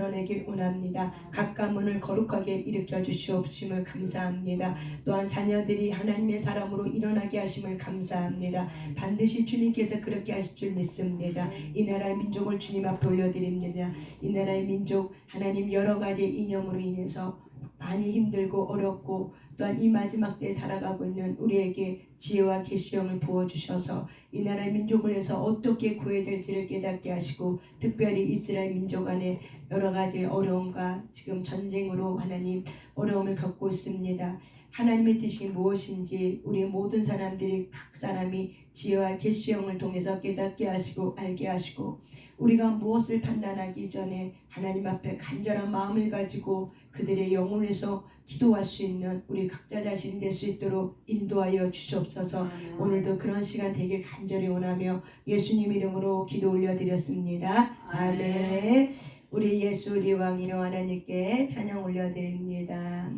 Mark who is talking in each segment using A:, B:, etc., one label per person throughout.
A: 드러내길 원합니다. 각각 문을 거룩하게 일으켜 주시옵심을 감사합니다. 또한 자녀들이 하나님의 사람으로 일어나게 하심을 감사합니다. 반드시 주님께서 그렇게 하실 줄 믿습니다. 이 나라의 민족을 주님 앞에 올려드립니다. 이 나라의 민족 하나님 여러 가지 이념으로 인해서 많이 힘들고 어렵고 또한 이 마지막 때에 살아가고 있는 우리에게 지혜와 계시형을 부어주셔서 이 나라의 민족을 위해서 어떻게 구해야 될지를 깨닫게 하시고, 특별히 이스라엘 민족 안에 여러 가지 어려움과 지금 전쟁으로 하나님 어려움을 겪고 있습니다. 하나님의 뜻이 무엇인지 우리 모든 사람들이 각 사람이 지혜와 계시형을 통해서 깨닫게 하시고 알게 하시고, 우리가 무엇을 판단하기 전에 하나님 앞에 간절한 마음을 가지고 그들의 영혼을 위해서 기도할 수 있는 우리 각자 자신이 될 수 있도록 인도하여 주시옵소서. 오늘도 그런 시간 되길 간절히 원하며 예수님 이름으로 기도 올려드렸습니다. 아멘. 우리 예수 우리 왕이여 하나님께 찬양 올려드립니다.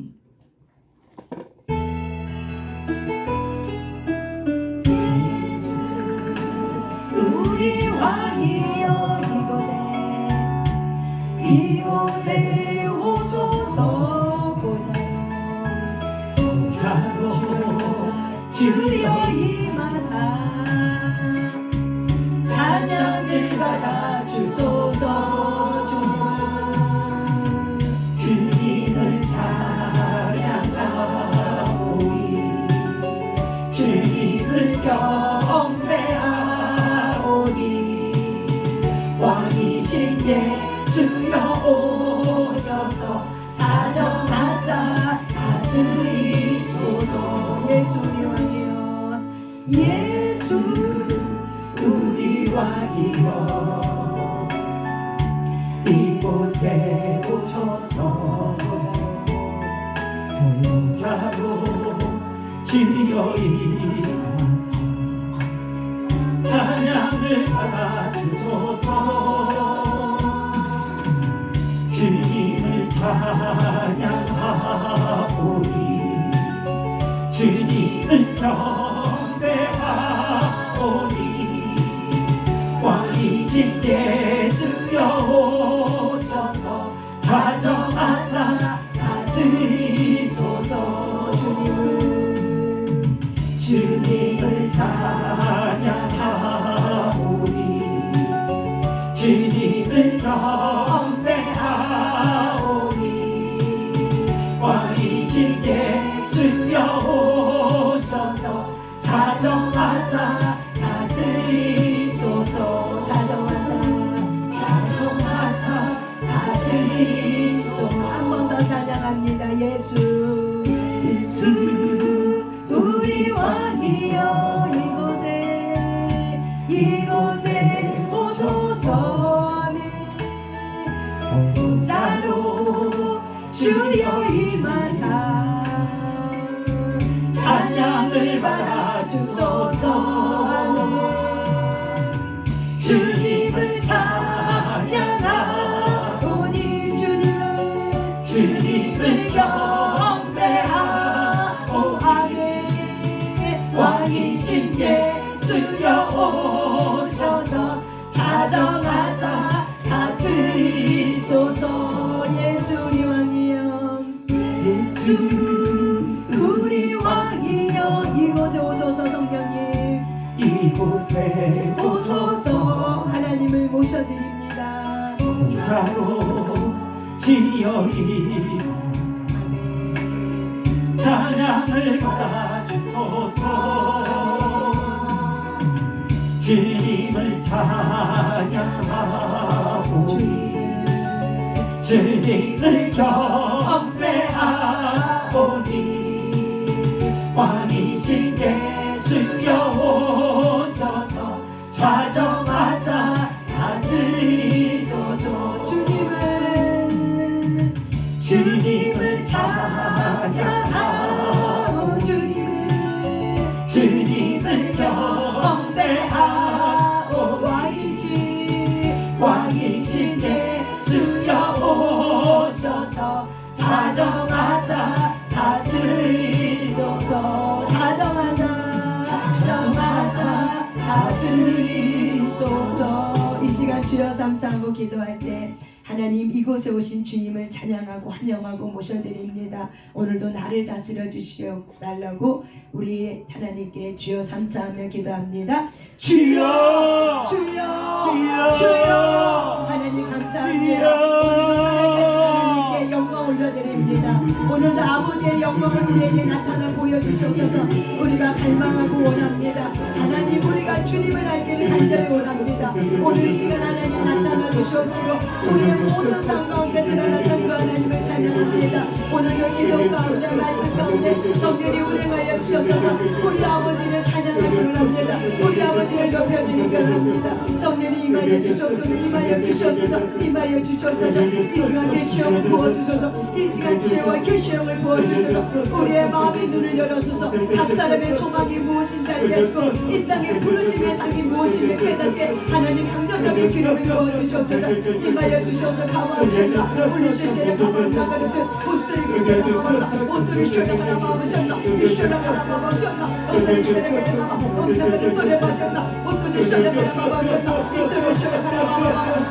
B: 예수 우리 왕이여 이곳에 오소서. 보좌로 주여 임하사 찬양을 받아주소서. 주님을 찬양하오니 주님을 경배하오니 왕이신 예수여 오셔서 자정하사 다스리소서.
A: 예수 우리 왕이여
B: 예수 우리 왕이여 이곳에 오셔서 보좌로 주여 임하사 찬양을 받아주소서. 주님을 찬양하오니 주님을 경배하오니 왕이신 예수여 오셔서 자정하사 다스리소서. 주님을 찬양하오니 주님을 경배하오니 왕이신 예수여 오셔서 자정하사 다스리소서. 자정하사 다스리소서.
A: 한 번 더 찬양합니다. 예수
B: 우리 왕이여 이곳에 오소서. 보좌로 주여 임하사 찬양을 받아주소서. 주님을 찬양하오니 주님을 경배하오. 아멘. 왕이신 예수여 오셔서 자정하사 다스리소서.
A: 예수 우리 왕이여
B: 예수 우리 왕이여
A: 이곳에 오소서. 성령님
B: 이곳에 오소서.
A: 하나님을 모셔드립니다.
B: 보좌로 주여 임하사 찬양을 받아주소서. 주님을 찬양하오니 주님을 경배하오니 왕이신 예수여 오셔서 자정하사 다스리소서. 주님을 찬양하오. 주님을 경배하오. 왕이신 예수여 오셔서 자정하사 다스리소서.
A: 다스리소서. 이 시간 주여 삼창고 기도할 때 하나님 이곳에 오신 주님을 찬양하고 환영하고 모셔드립니다. 오늘도 나를 다스려 주시달라고 우리 하나님께 주여 삼자하며 기도합니다. 주여 주여 주여 하나님 감사합니다. 오늘도 살아계신 하나님께 영광 올려드립니다. 오늘도 아버지의 영광을 우리에게 나타나 보여주셔서 우리가 갈망하고 원합니다. 하나님 우리가 주님을 알기를 간절히 원합니다. 오늘 이 시간 하나님 나타나 주시옵시고 우리의 모든 삶 가운데 드러났던 그 하나님을 찬양합니다. 오늘도 기도 가운데 말씀 가운데 성령이 운행하여 주셔서 우리 아버지를 찬양하기 원합니다. 우리 아버지를 높여드리기 원합니다. 성령이 임하여 주셔서 임하여 주셔서 임하여 주셔서 이 시간 계시형을 부어주셔서 이 시간 지혜와 계시형을 부어주셔서 우리의 마음의 눈을 열어주셔서 각 사람의 소망이 무엇인지 알게 하시고 이 땅의 부르심의 상이 무엇인지 깨닫게 하나님 강력하게 기름을 부어주셔서 임하여 주셔서 가만히 우리 시세를 가만히 나가는데 옷을 기세를 가만히 옷들을 쉬어나가라 마음을 이쇼나가라 마마셨나 어떤 이쇼나가라 마마 엄나가라 노래 맞았나 어떤 이쇼나가라 마마셨나 이들을 쇼나가라 마마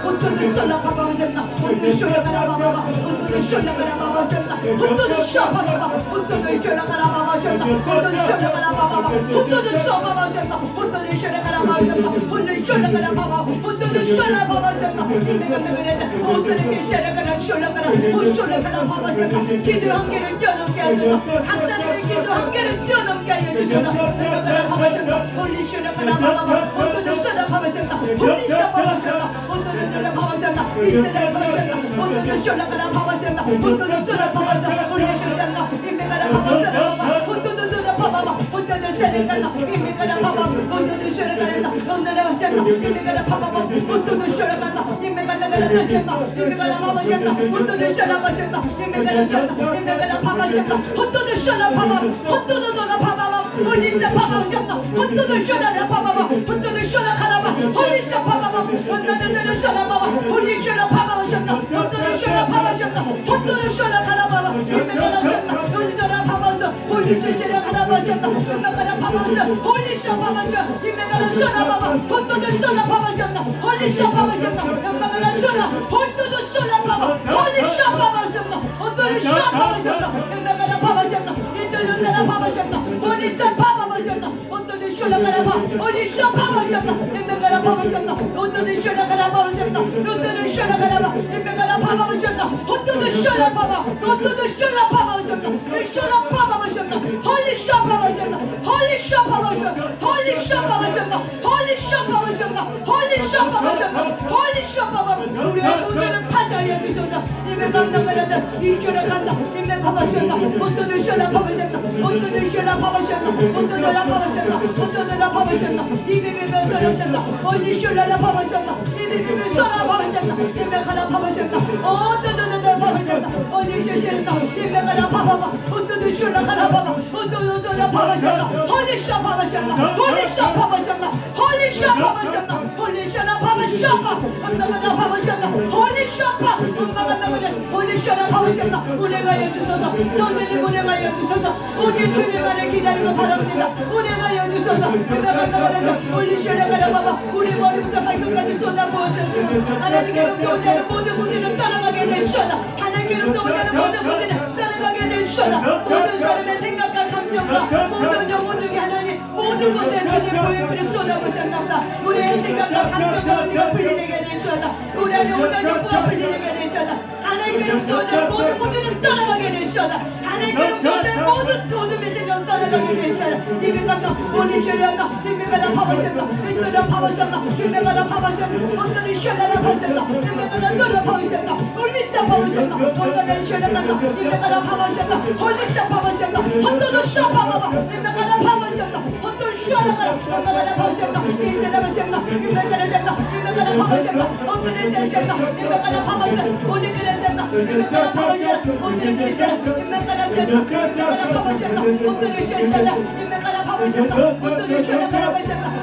A: 어떤 이쇼나가라 마마셨나 어떤 이쇼나가라 마마 어떤 이쇼나가라 마마셨나 어떤 이쇼나가라 마마 어떤 이쇼나가라 마마셨나 어떤 이쇼나가라 마마 어떤 이쇼나가라 마마셨나 어떤 이쇼나가라 마마셨나 어떤 이쇼나가라 마마 어떤 이쇼나가라 마마셨나 내가 내가 어떤 이쇼나가라 쇼나가라 오쇼나가라 마마셨나 기도 한계를 뛰어넘게 하셔서 각 사람의 기도 한계를 뛰어넘게 하여 주셔서 내가 파마셨다 홀리쇼나 가라마마 어떤 쇼나 파마셨다 홀리쇼나 파마셨다 어떤 쇼나 파마셨다 이스라엘 파마셨다 어떤 쇼나 가라 파마셨다 어떤 쇼나 파마셨다 홀리쇼나 임메가라 파마셨다 어떤 쇼나 파마마 어떤 쇼나 가라 임메가라 파마마 어떤 쇼나 가라 어떤 쇼나 임메가라 파마마 어떤 쇼나 가라 임메가라 가라 쇼나 임메가라 파마셨다 어떤 쇼나 파마셨다 임메가라 쇼나 임메가라 파마셨다 어떤 쇼나 파마 어떤 쇼나 파마마 홀리쇼 파마셨다 어떤 쇼나 파마마 어떤 쇼나 가라마 홀리쇼 파마마 어떤 쇼나 파마 홀리쇼나 파마셨다 어떤 쇼나 파마셨다 어떤 쇼나 가라마 임메가라 쇼나 어떤 파마도 홀리쇼나 가라마셨다 임메가라 파마도 홀리쇼 파마셨다 임메가라 쇼나 파마 어떤 쇼나 파마셨다 홀리쇼 파마셨다 임메가라 쇼나 어떤 쇼나 파마 홀리쇼 파마셨다 어떤 쇼 파마셨다 임메가라 파마셨다 인터넷나 파마셨다 홀리쇼 파마셨다 어떤 쇼나 가라마 홀리쇼 파마셨다 임메가라 파마셨다 어떤 쇼나 가라마 어떤 쇼나 가라마 임메가라 파마셨다 어떤 쇼나 파마 어떤 쇼나 파마셨다 쇼나 파마셨다 홀리쇼 파마셨다 홀리쇼 파마셨다 홀리쇼 파마셨다 홀리쇼 파마셨다 홀리쇼 파마셨다 홀리쇼 파마 우리의 모두를 파쇄하여 주셨다 임메 감당하려다 이쪽으로 간다 임메 파마셨다 어떤 쇼나 파마셨다 어떤 쇼나 파마셨다 어떤 나 파마셨다 어떤 나 파마셨다 이메메 떨어졌다 홀리쇼나 파마셨다 이메메 소나 파마셨다 임메 가라 파마셨다 어떤 나 파마셨다 홀리쇼나 임메 가라 파마마 어떤 쇼나 가라 파마 어떤 나 파마셨다 홀리쇼 파마셨다 홀리쇼 파마셨다 홀리쇼 파마셨다 홀리쇼나 파마셨다 엄마가 파마셨다 홀리쇼 파 엄마가 나가는 홀리쇼나 파마셨다 운행하여 주소서 성령님 운행하여 주소서 오직 주님만을 기다리고 바랍니다 운행하여 주소서 엄마가 나가는 홀리쇼나 가라 파마 우리 머리부터 발끝까지 쏟아부어주시고 하나님께로부터 오는 모든 문제는 떠나가게 되시다 하나님께로부터 오는 모든 문제는 떠나가게 되시다 모든 사람의 생각과 감정과 모든 영혼 중에 하나님 모든 곳에 주님 보혈을 쏟아부습니다 우리의 생각과 감정과 우리가 분리되게 되시다 우리 안에 오는 영혼과 분리되게 되시다 하나님께로부터 오는 모든 문제는 떠나가게 되시다 하나님께로부터 오는 모든 어둠의 생각 떠나가게 되시다 입에 간다 홀리쇼나 입에 가라 파마셨다 인도나 파마셨다 입에 가라 파마셨다 어떤 쇼나라 파마셨다 입에 가라 너라 파마셨다 홀리쇼 파마셨다 어떤 쇼나 간다 입에 가라 파마셨다 홀리쇼 파마셨다 어떤 쇼 파마마 입에 가라 파마셨다 어떤 쇼나 가라 입에 가라 파마셨다 이세라 파마셨다 입에 가라 잡다 입에 가라 파마셨다 어떤 에세셨다 입에 가라 파마셨다 홀리 그레셨다 입에 가라 파마셨다 어떤 그레셨다 입에 가라 잡다 입에 가라 파마셨다 어떤 쇼샤다 입에 가라 파마셨다 어떤 쇼나 가라 파마셨다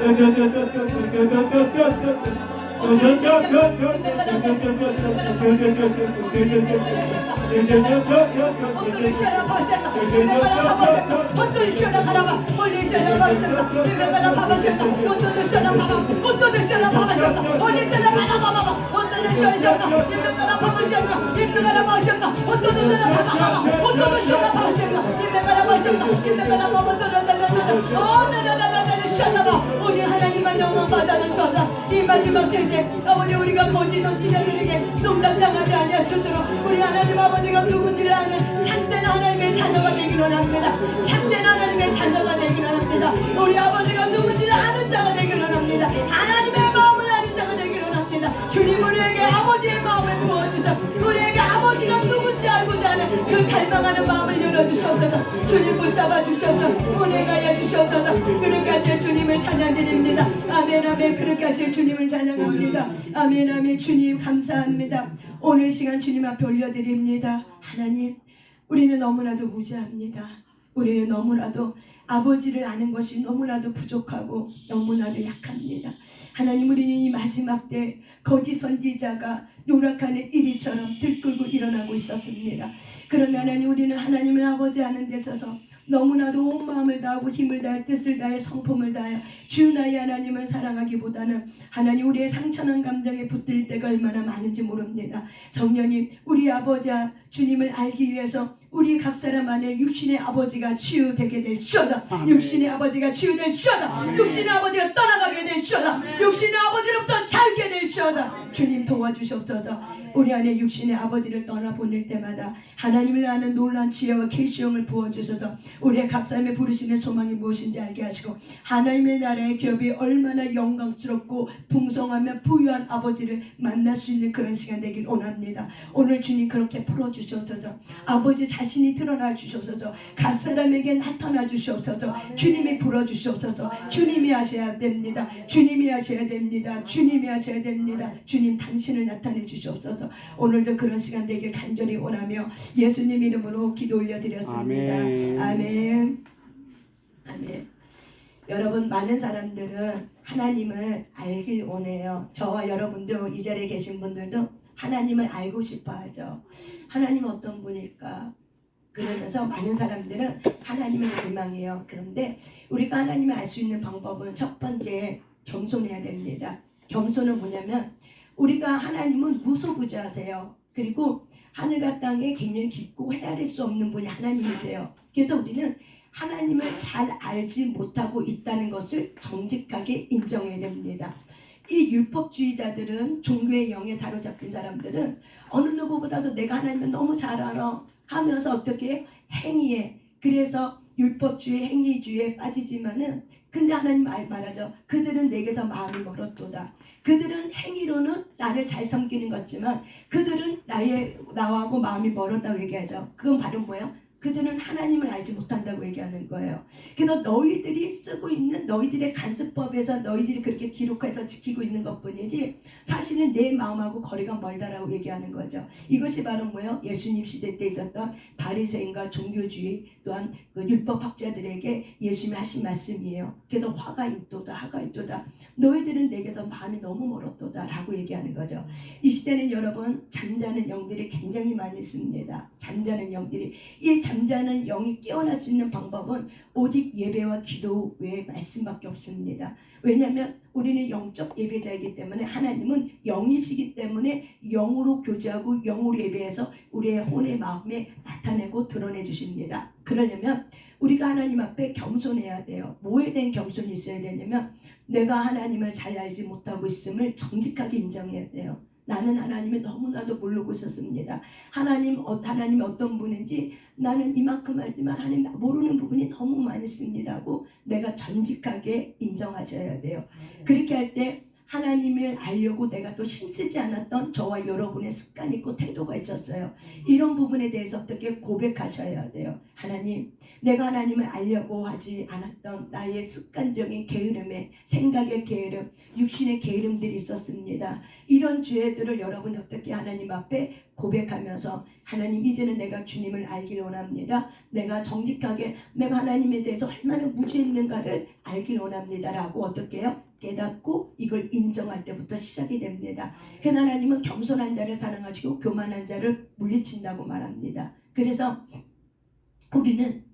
A: 입에 가라 파마셨다
B: 우리 하나님만 영광 받아주셔서 이 마지막 세대 아버지 우리가 거짓 선지자들에게 농담당하지 아니하시도록 우리 하나님 아버지가 누군지를 아는 참된 하나님의 자녀가 되기를 원합니다. 참된 하나님의 자녀가 되기를 원합니다. 우리 아버지가 누군지를 아는 자가 되기를 원합니다. 하나님의 마음을 아는 자가 되기를 원합니다. 주님 우리에게 아버지의 마음을 부어주셔서 우리에게 아버지가 누군지 알고자 하는 그 갈망하는 마음을 열어주셔서 주님 붙잡아 주셔서 은혜가여 주셔서 그렇게 하실 주님을 찬양드립니다. 아멘 아멘. 그렇게 하실 주님을 찬양합니다. 아멘 아멘. 주님 감사합니다. 오늘 시간 주님 앞에 올려드립니다. 하나님 우리는 너무나도 무지합니다. 우리는 너무나도 아버지를 아는 것이 너무나도 부족하고 너무나도 약합니다. 하나님 우리는 이 마지막 때 거짓 선지자가 노력하는 이리처럼 들끓고 일어나고 있었습니다. 그러나 하나님 우리는 하나님을 아버지 아는 데 있어서 너무나도 온 마음을 다하고 힘을 다해 뜻을 다해 성품을 다해 주 나의 하나님을 사랑하기보다는 하나님 우리의 상처난 감정에 붙들 때가 얼마나 많은지 모릅니다. 성령님 우리 아버지 주님을 알기 위해서 우리 각 사람 안에 육신의 아버지가 치유되게 될시어다. 육신의 아버지가 치유될시어다. 육신의 아버지가 떠나가게 될시어다. 육신의 아버지로부터 자유게 될시어다. 주님 도와주시옵소서. 우리 안에 육신의 아버지를 떠나보낼 때마다 하나님을 아는 놀라운 지혜와 계시형을 부어주셔서 우리의 각 사람의 부르시는 소망이 무엇인지 알게 하시고 하나님의 나라의 기업이 얼마나 영광스럽고 풍성하며 부유한 아버지를 만날 수 있는 그런 시간 되길 원합니다. 오늘 주님 그렇게 풀어주셔서 아버지 자신이 드러나 주셔서 각 사람에게 나타나 주시옵소서. 주님이 불어주시옵소서. 주님이 하셔야 됩니다. 주님이 하셔야 됩니다. 주님이 하셔야 됩니다. 주님 당신을 나타내 주시옵소서. 오늘도 그런 시간 되길 간절히 원하며 예수님 이름으로 기도 올려드렸습니다.
C: 아멘.
B: 아멘. 아멘. 여러분 많은 사람들은 하나님을 알길 원해요. 저와 여러분도 이 자리에 계신 분들도 하나님을 알고 싶어 하죠. 하나님은 어떤 분일까? 그러면서 많은 사람들은 하나님을 갈망해요. 그런데 우리가 하나님을 알 수 있는 방법은 첫 번째 겸손해야 됩니다. 겸손은 뭐냐면 우리가 하나님은 무소부지하세요. 그리고 하늘과 땅에 굉장히 깊고 헤아릴 수 없는 분이 하나님이세요. 그래서 우리는 하나님을 잘 알지 못하고 있다는 것을 정직하게 인정해야 됩니다. 이 율법주의자들은 종교의 영에 사로잡힌 사람들은 어느 누구보다도 내가 하나님을 너무 잘 알아 하면서 어떻게 행위에 그래서 율법주의 행위주의에 빠지지만은 근데 하나님 말하죠. 그들은 내게서 마음이 멀었도다. 그들은 행위로는 나를 잘 섬기는 것 같지만 그들은 나하고 마음이 멀었다고 얘기하죠. 그건 바로 뭐예요? 그들은 하나님을 알지 못한다고 얘기하는 거예요. 그래서 너희들이 쓰고 있는 너희들의 간수법에서 너희들이 그렇게 기록해서 지키고 있는 것뿐이지 사실은 내 마음하고 거리가 멀다라고 얘기하는 거죠. 이것이 바로 뭐예요? 예수님 시대 때 있었던 바리새인과 종교주의 또한 그 율법학자들에게 예수님이 하신 말씀이에요. 그래서 화가 있도다 하가 있도다. 너희들은 내게서 마음이 너무 멀었도다 라고 얘기하는 거죠. 이 시대는 여러분 잠자는 영들이 굉장히 많이 있습니다. 잠자는 영들이 이 잠자는 영이 깨어날 수 있는 방법은 오직 예배와 기도 외에 말씀밖에 없습니다. 왜냐하면 우리는 영적 예배자이기 때문에 하나님은 영이시기 때문에 영으로 교제하고 영으로 예배해서 우리의 혼의 마음에 나타내고 드러내 주십니다. 그러려면 우리가 하나님 앞에 겸손해야 돼요. 뭐에 대한 겸손이 있어야 되냐면 내가 하나님을 잘 알지 못하고 있음을 정직하게 인정해야 돼요. 나는 하나님을 너무나도 모르고 있었습니다. 하나님이 어떤 분인지 나는 이만큼 알지만 하나님 모르는 부분이 너무 많이 있습니다 하고 내가 정직하게 인정하셔야 돼요. 그렇게 할 때 하나님을 알려고 내가 또 힘쓰지 않았던 저와 여러분의 습관이 있고 태도가 있었어요. 이런 부분에 대해서 어떻게 고백하셔야 돼요. 하나님, 내가 하나님을 알려고 하지 않았던 나의 습관적인 게으름에 생각의 게으름, 육신의 게으름들이 있었습니다. 이런 죄들을 여러분이 어떻게 하나님 앞에
A: 고백하면서 하나님 이제는 내가 주님을 알길 원합니다. 내가 정직하게 내가 하나님에 대해서 얼마나 무지했는가를 알길 원합니다 라고 어떻게 해요? 깨닫고 이걸 인정할 때부터 시작이 됩니다. 그래서 하나님은 겸손한 자를 사랑하시고 교만한 자를 물리친다고 말합니다. 그래서 우리는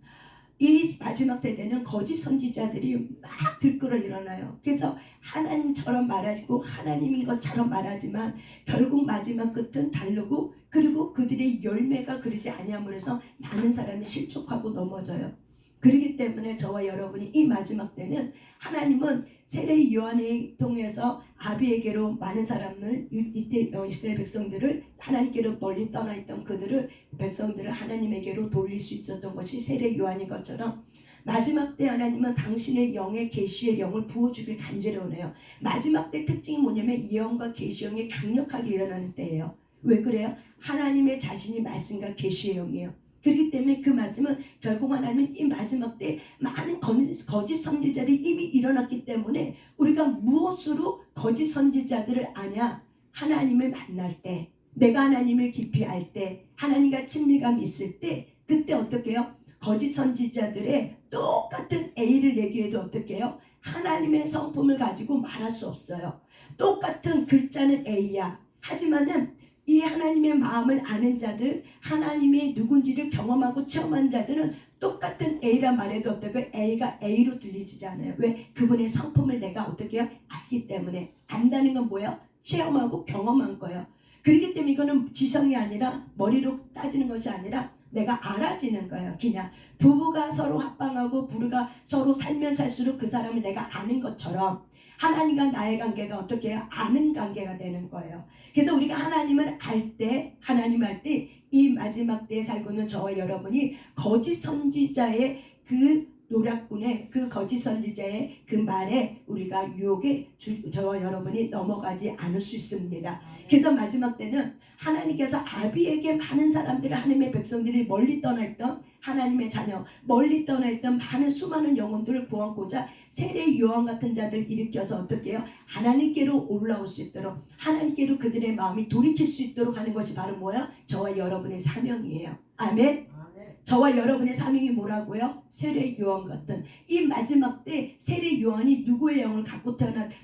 A: 이 마지막 세대는 거짓 선지자들이 막 들끓어 일어나요. 그래서 하나님처럼 말하시고 하나님인 것처럼 말하지만 결국 마지막 끝은 다르고 그리고 그들의 열매가 그러지 아니함으로 해서 많은 사람이 실족하고 넘어져요. 그렇기 때문에 저와 여러분이 이 마지막 때는 하나님은 세례 요한을 통해서 아비에게로 많은 사람을 이때 이스라엘 백성들을 하나님께로 멀리 떠나 있던 그들을 백성들을 하나님에게로 돌릴 수 있었던 것이 세례 요한인 것처럼 마지막 때 하나님은 당신의 영의 계시의 영을 부어주길 간절히 원해요. 마지막 때 특징이 뭐냐면 이 영과 계시 영이 강력하게 일어나는 때예요. 왜 그래요? 하나님의 자신이 말씀과 계시의 영이에요. 그렇기 때문에 그 말씀은 결국 하나님은 이 마지막 때 많은 거짓 선지자들이 이미 일어났기 때문에 우리가 무엇으로 거짓 선지자들을 아냐? 하나님을 만날 때, 내가 하나님을 깊이 알 때, 하나님과 친밀감 있을 때 그때 어떻게 해요? 거짓 선지자들의 똑같은 A를 내기에도 어떻게 해요? 하나님의 성품을 가지고 말할 수 없어요. 똑같은 글자는 A야. 하지만은 이 하나님의 마음을 아는 자들, 하나님의 누군지를 경험하고 체험한 자들은 똑같은 A라 말해도 어떻게 A가 A로 들리지 않아요. 왜? 그분의 성품을 내가 어떻게 해요? 알기 때문에. 안다는 건 뭐예요? 체험하고 경험한 거예요. 그렇기 때문에 이거는 지성이 아니라 머리로 따지는 것이 아니라 내가 알아지는 거예요. 그냥 부부가 서로 합방하고 부부가 서로 살면 살수록 그 사람을 내가 아는 것처럼 하나님과 나의 관계가 어떻게 해요? 아는 관계가 되는 거예요. 그래서 우리가 하나님을 알 때, 하나님 알 때 이 마지막 때에 살고 있는 저와 여러분이 거짓 선지자의 그 노략군의 그 거짓 선지자의 그 말에 우리가 유혹에 저와 여러분이 넘어가지 않을 수 있습니다. 그래서 마지막 때는 하나님께서 아비에게 많은 사람들을 하나님의 백성들이 멀리 떠나 있던 하나님의 자녀 멀리 떠나 있던 많은 수많은 영혼들을 구원고자 세례 요한 같은 자들 일으켜서 어떻게 해요? 하나님께로 올라올 수 있도록 하나님께로 그들의 마음이 돌이킬 수 있도록 하는 것이 바로 뭐야? 저와 여러분의 사명이에요. 아멘. 저와 여러분의 사명이 뭐라고요? 세례 요한 같은 이 마지막 때 세례 요한이 누구의 영을 갖고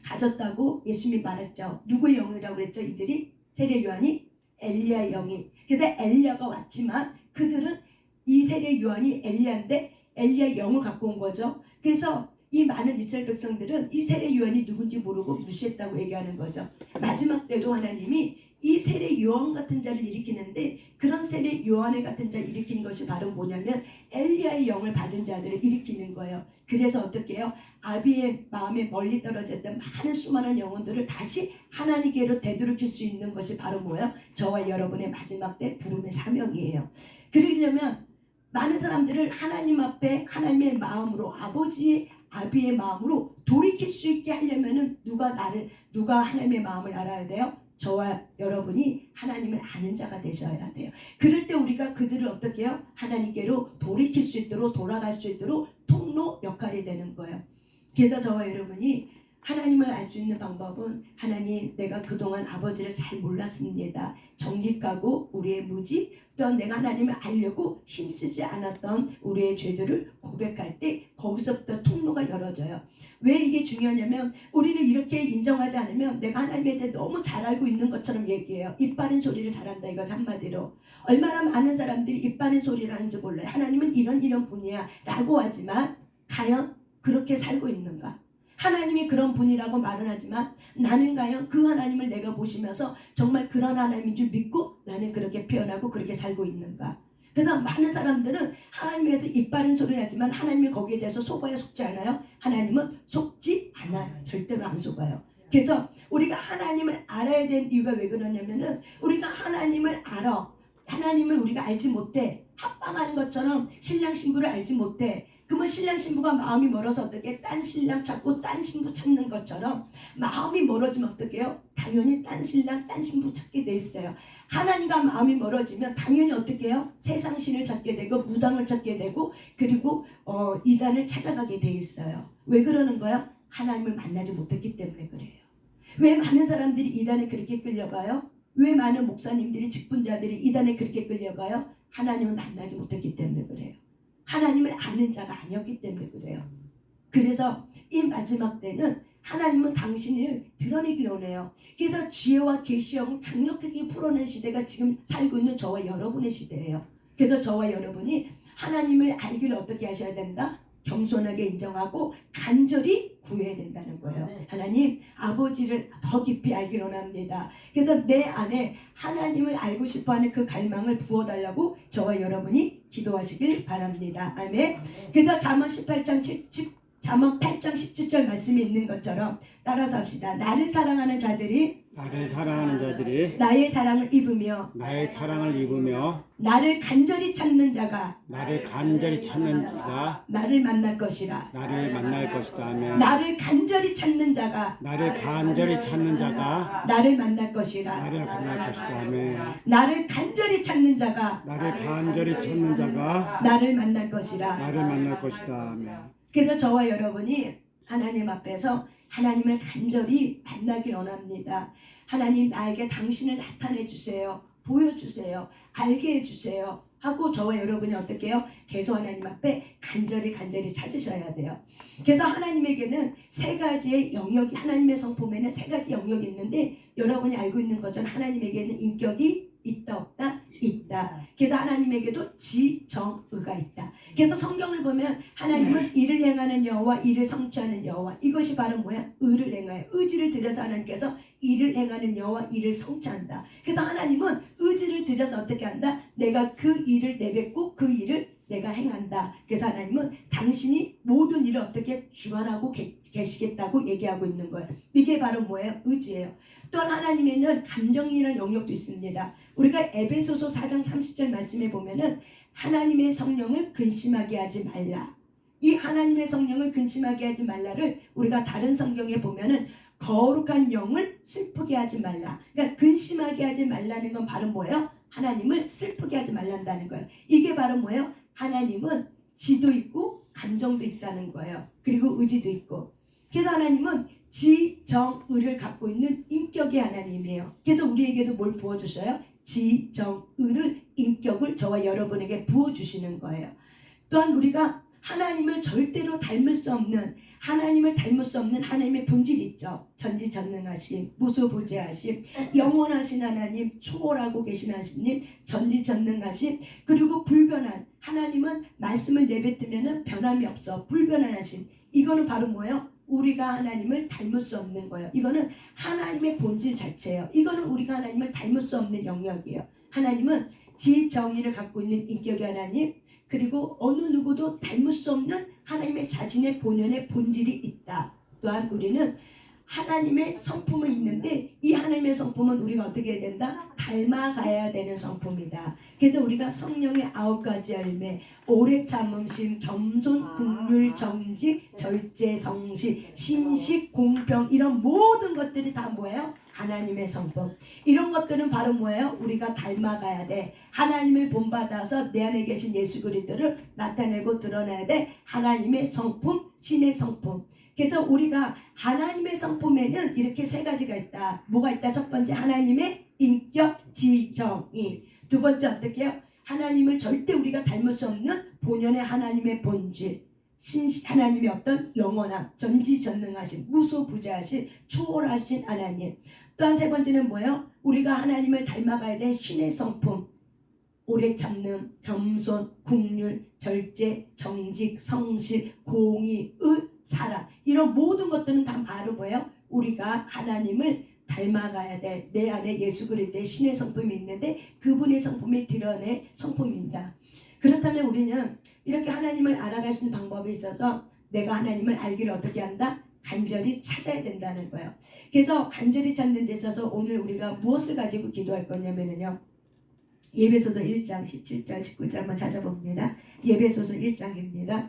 A: 가졌다고 예수님이 말했죠. 누구의 영이라고 그랬죠? 이들이 세례 요한이 엘리야의 영이. 그래서 엘리야가 왔지만 그들은 이 세례 요한이 엘리야인데 엘리야의 영을 갖고 온 거죠. 그래서 이 많은 이스라엘 백성들은 이 세례 요한이 누군지 모르고 무시했다고 얘기하는 거죠. 마지막 때도 하나님이 이 세례 요한 같은 자를 일으키는데 그런 세례 요한의 같은 자를 일으키는 것이 바로 뭐냐면 엘리야의 영을 받은 자들을 일으키는 거예요. 그래서 어떻게 해요? 아비의 마음에 멀리 떨어졌던 많은 수많은 영혼들을 다시 하나님께로 되돌이킬 수 있는 것이 바로 뭐예요? 저와 여러분의 마지막 때 부름의 사명이에요. 그러려면 많은 사람들을 하나님 앞에 하나님의 마음으로 아비의 마음으로 돌이킬 수 있게 하려면은 누가 하나님의 마음을 알아야 돼요? 저와 여러분이 하나님을 아는 자가 되셔야 돼요. 그럴 때 우리가 그들을 어떻게 해요? 하나님께로 돌이킬 수 있도록 돌아갈 수 있도록 통로 역할이 되는 거예요. 그래서 저와 여러분이 하나님을 알 수 있는 방법은 하나님 내가 그동안 아버지를 잘 몰랐습니다. 정직하고 우리의 무지 또한 내가 하나님을 알려고 힘쓰지 않았던 우리의 죄들을 고백할 때 거기서부터 통로가 열어져요. 왜 이게 중요하냐면 우리는 이렇게 인정하지 않으면 내가 하나님에 대해 너무 잘 알고 있는 것처럼 얘기해요. 입 바른 소리를 잘한다 이거죠. 한마디로. 얼마나 많은 사람들이 입 바른 소리를 하는지 몰라요. 하나님은 이런 분이야 라고 하지만 과연 그렇게 살고 있는가? 하나님이 그런 분이라고 말은 하지만 나는 과연 그 하나님을 내가 보시면서 정말 그런 하나님인 줄 믿고 나는 그렇게 표현하고 그렇게 살고 있는가? 그래서 많은 사람들은 하나님에 대해서 입 바른 소리를 하지만 하나님이 거기에 대해서 속아야 속지 않아요? 하나님은 속지 않아요. 절대로 안 속아요. 그래서 우리가 하나님을 알아야 되는 이유가 왜 그러냐면은 우리가 하나님을 알아. 하나님을 우리가 알지 못해. 합방하는 것처럼 신랑 신부를 알지 못해. 그러면 신랑 신부가 마음이 멀어서 어떻게 딴 신랑 찾고 딴 신부 찾는 것처럼 마음이 멀어지면 어떻게 해요? 당연히 딴 신랑 딴 신부 찾게 돼 있어요. 하나님과 마음이 멀어지면 당연히 어떻게 해요? 세상 신을 찾게 되고 무당을 찾게 되고 그리고 이단을 찾아가게 돼 있어요. 왜 그러는 거야? 하나님을 만나지 못했기 때문에 그래요. 왜 많은 사람들이 이단에 그렇게 끌려가요?
B: 왜 많은 목사님들이 직분자들이 이단에 그렇게 끌려가요? 하나님을 만나지 못했기 때문에 그래요. 하나님을 아는 자가 아니었기 때문에 그래요. 그래서 이 마지막 때는 하나님은 당신을 드러내길 원해요. 그래서 지혜와 계시형을 강력하게 풀어낸 시대가 지금 살고 있는 저와 여러분의 시대예요. 그래서 저와 여러분이 하나님을 알기를 어떻게 하셔야 된다? 겸손하게 인정하고 간절히 구해야 된다는 거예요. 하나님 아버지를 더 깊이 알기를 원합니다. 그래서 내 안에 하나님을 알고 싶어하는 그 갈망을 부어달라고 저와 여러분이 기도하시길 바랍니다. 아멘. 그래서 잠언 8장 17절 말씀이 있는 것처럼 따라서 합시다. 나를 사랑하는 자들이 나의 사랑을 입으며 나를 간절히 찾는 자가 나를 만날 것이라.
C: 아멘.
B: 나를 간절히 찾는 자가
C: 나를
B: 만날 것이라.
C: 아멘.
B: 나를 간절히 찾는 자가 나를 만날 것이라.
C: 아멘.
B: 그래서 저와 여러분이 하나님 앞에서 하나님을 간절히 만나길 원합니다. 하나님 나에게 당신을 나타내 주세요. 보여주세요. 알게 해주세요. 하고 저와 여러분이 어떻게 해요? 계속 하나님 앞에 간절히 찾으셔야 돼요. 그래서 하나님에게는 세 가지의 영역이, 하나님의 성품에는 세 가지 영역이 있는데 여러분이 알고 있는 것처럼 하나님에게는 인격이 있다 없다? 있다. 그래서 하나님에게도 지정의가 있다. 그래서 성경을 보면 하나님은 일을 행하는 여호와 일을 성취하는 여호와, 이것이 바로 뭐야? 의를 행하여 의지를 들여서 하나님께서 일을 행하는 여호와 일을 성취한다. 그래서 하나님은 의지를 들여서 어떻게 한다? 내가 그 일을 내뱉고 그 일을 내가 행한다. 그래서 하나님은 당신이 모든 일을 어떻게 주관하고 계시겠다고 얘기하고 있는 거예요. 이게 바로 뭐예요? 의지예요. 또한 하나님에는 감정이라는 영역도 있습니다. 우리가 에베소서 4장 30절 말씀에 보면은 하나님의 성령을 근심하게 하지 말라. 이 하나님의 성령을 근심하게 하지 말라를 우리가 다른 성경에 보면은 거룩한 영을 슬프게 하지 말라. 그러니까 근심하게 하지 말라는 건 바로 뭐예요? 하나님을 슬프게 하지 말란다는 거예요. 이게 바로 뭐예요? 하나님은 지도 있고 감정도 있다는 거예요. 그리고 의지도 있고. 그래서 하나님은 지정의를 갖고 있는 인격의 하나님이에요. 그래서 우리에게도 뭘 부어주셔요? 지정의를, 인격을 저와 여러분에게 부어주시는 거예요. 또한 우리가 하나님을 절대로 닮을 수 없는, 하나님의 본질이 있죠. 전지전능하심, 무소부재하심, 영원하신 하나님, 초월하고 계신 하나님, 전지전능하심, 그리고 불변한, 하나님은 말씀을 내뱉으면 변함이 없어 불변한 하심. 이거는 바로 뭐예요? 우리가 하나님을 닮을 수 없는 거예요. 이거는 하나님의 본질 자체예요. 이거는 우리가 하나님을 닮을 수 없는 영역이에요. 하나님은 지정의를 갖고 있는 인격의 하나님, 그리고 어느 누구도 닮을 수 없는 하나님의 자신의 본연의 본질이 있다. 또한 우리는 하나님의 성품은 있는데 이 하나님의 성품은 우리가 어떻게 해야 된다? 닮아가야 되는 성품이다. 그래서 우리가 성령의 9가지 열매, 오래 참음심, 겸손, 긍휼, 정직, 절제, 성실, 신식, 공평, 이런 모든 것들이 다 뭐예요? 하나님의 성품. 이런 것들은 바로 뭐예요? 우리가 닮아가야 돼. 하나님을 본받아서 내 안에 계신 예수 그리스도를 나타내고 드러내야 돼. 하나님의 성품, 신의 성품. 그래서 우리가 하나님의 성품에는 이렇게 세 가지가 있다. 뭐가 있다? 첫 번째, 하나님의 인격, 지정의. 두 번째, 어떻게 해요? 하나님을 절대 우리가 닮을 수 없는 본연의 하나님의 본질, 하나님의 어떤 영원함, 전지전능하신, 무소부재하신, 초월하신 하나님. 또한 세 번째는 뭐예요? 우리가 하나님을 닮아가야 될 신의 성품, 오래 참는, 겸손, 긍휼, 절제, 정직, 성실, 공의, 의, 사랑. 이런 모든 것들은 다 바로 뭐예요? 우리가 하나님을 닮아가야 될 내 안에 예수 그리스도의 신의 성품이 있는데 그분의 성품이 드러낼 성품입니다. 그렇다면 우리는 이렇게 하나님을 알아갈 수 있는 방법이 있어서 내가 하나님을 알기를 어떻게 한다? 간절히 찾아야 된다는 거예요. 그래서 간절히 찾는 데 있어서 오늘 우리가 무엇을 가지고 기도할 거냐면요. 예배소서 1장 17절 19절 한번 찾아봅니다. 예배소서 1장입니다.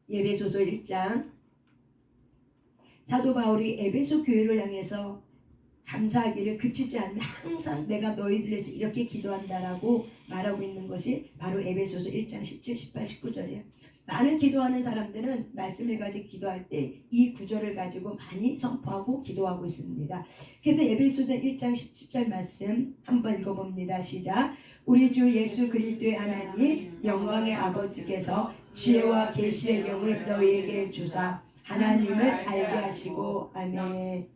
B: 예배소서 1장. 사도 바울이 에베소 교회를 향해서
A: 감사하기를 그치지 않으며 항상 내가 너희들 위해서 이렇게 기도한다라고 말하고 있는 것이 바로 에베소서 1장 17, 18, 19절이에요. 많은 기도하는 사람들은 말씀을 가지고 기도할 때 이 구절을 가지고 많이 선포하고 기도하고 있습니다. 그래서 에베소서 1장 17절 말씀 한번 읽어봅니다. 시작. 우리 주 예수 그리스도의 하나님 영광의 아버지께서 지혜와 계시의 영을 너희에게 주사 하나님을 알게 하시고 아멘.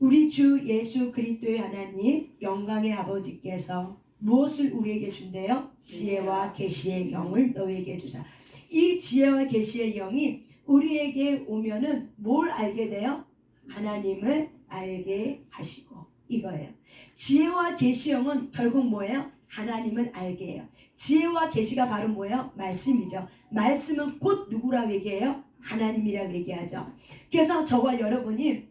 A: 우리 주 예수 그리스도의 하나님 영광의 아버지께서 무엇을 우리에게 준대요? 지혜와 계시의 영을 너희에게 주사. 이 지혜와 계시의 영이 우리에게 오면은 뭘 알게 돼요? 하나님을 알게 하시고 이거예요. 지혜와 계시 영은 결국 뭐예요? 하나님을 알게 해요. 지혜와 계시가 바로 뭐예요? 말씀이죠. 말씀은 곧 누구라고 얘기해요? 하나님이라고 얘기하죠. 그래서 저와 여러분이